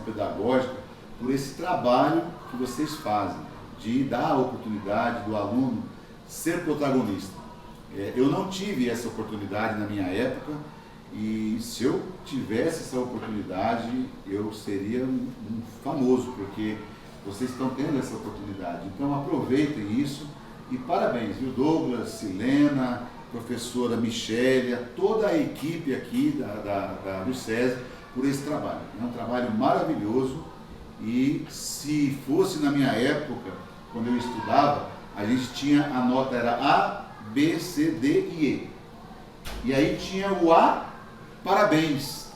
pedagógica, por esse trabalho que vocês fazem, de dar a oportunidade do aluno ser protagonista. Eu não tive essa oportunidade na minha época, e se eu tivesse essa oportunidade, eu seria um famoso, porque vocês estão tendo essa oportunidade. Então aproveitem isso e parabéns, viu, Douglas, Silena, professora Michélia, toda a equipe aqui do SESI por esse trabalho. É um trabalho maravilhoso, e se fosse na minha época, quando eu estudava, a gente tinha a nota, era A, B, C, D e E. E aí tinha o A, parabéns.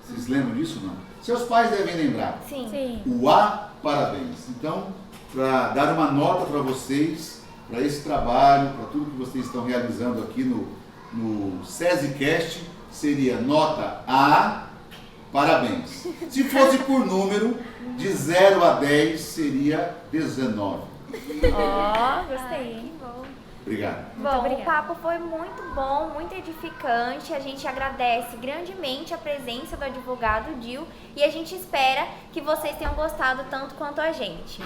Vocês lembram disso ou não? Seus pais devem lembrar. Sim. Sim. O A, parabéns. Então, para dar uma nota para vocês, para esse trabalho, para tudo que vocês estão realizando aqui no SESIcast, seria nota A, parabéns. Se fosse por número, de 0 a 10, seria 19. Ó, gostei. Ai, que bom. Obrigado. Bom, obrigada. o papo foi muito bom, muito edificante. A gente agradece grandemente a presença do advogado Dil e a gente espera que vocês tenham gostado tanto quanto a gente.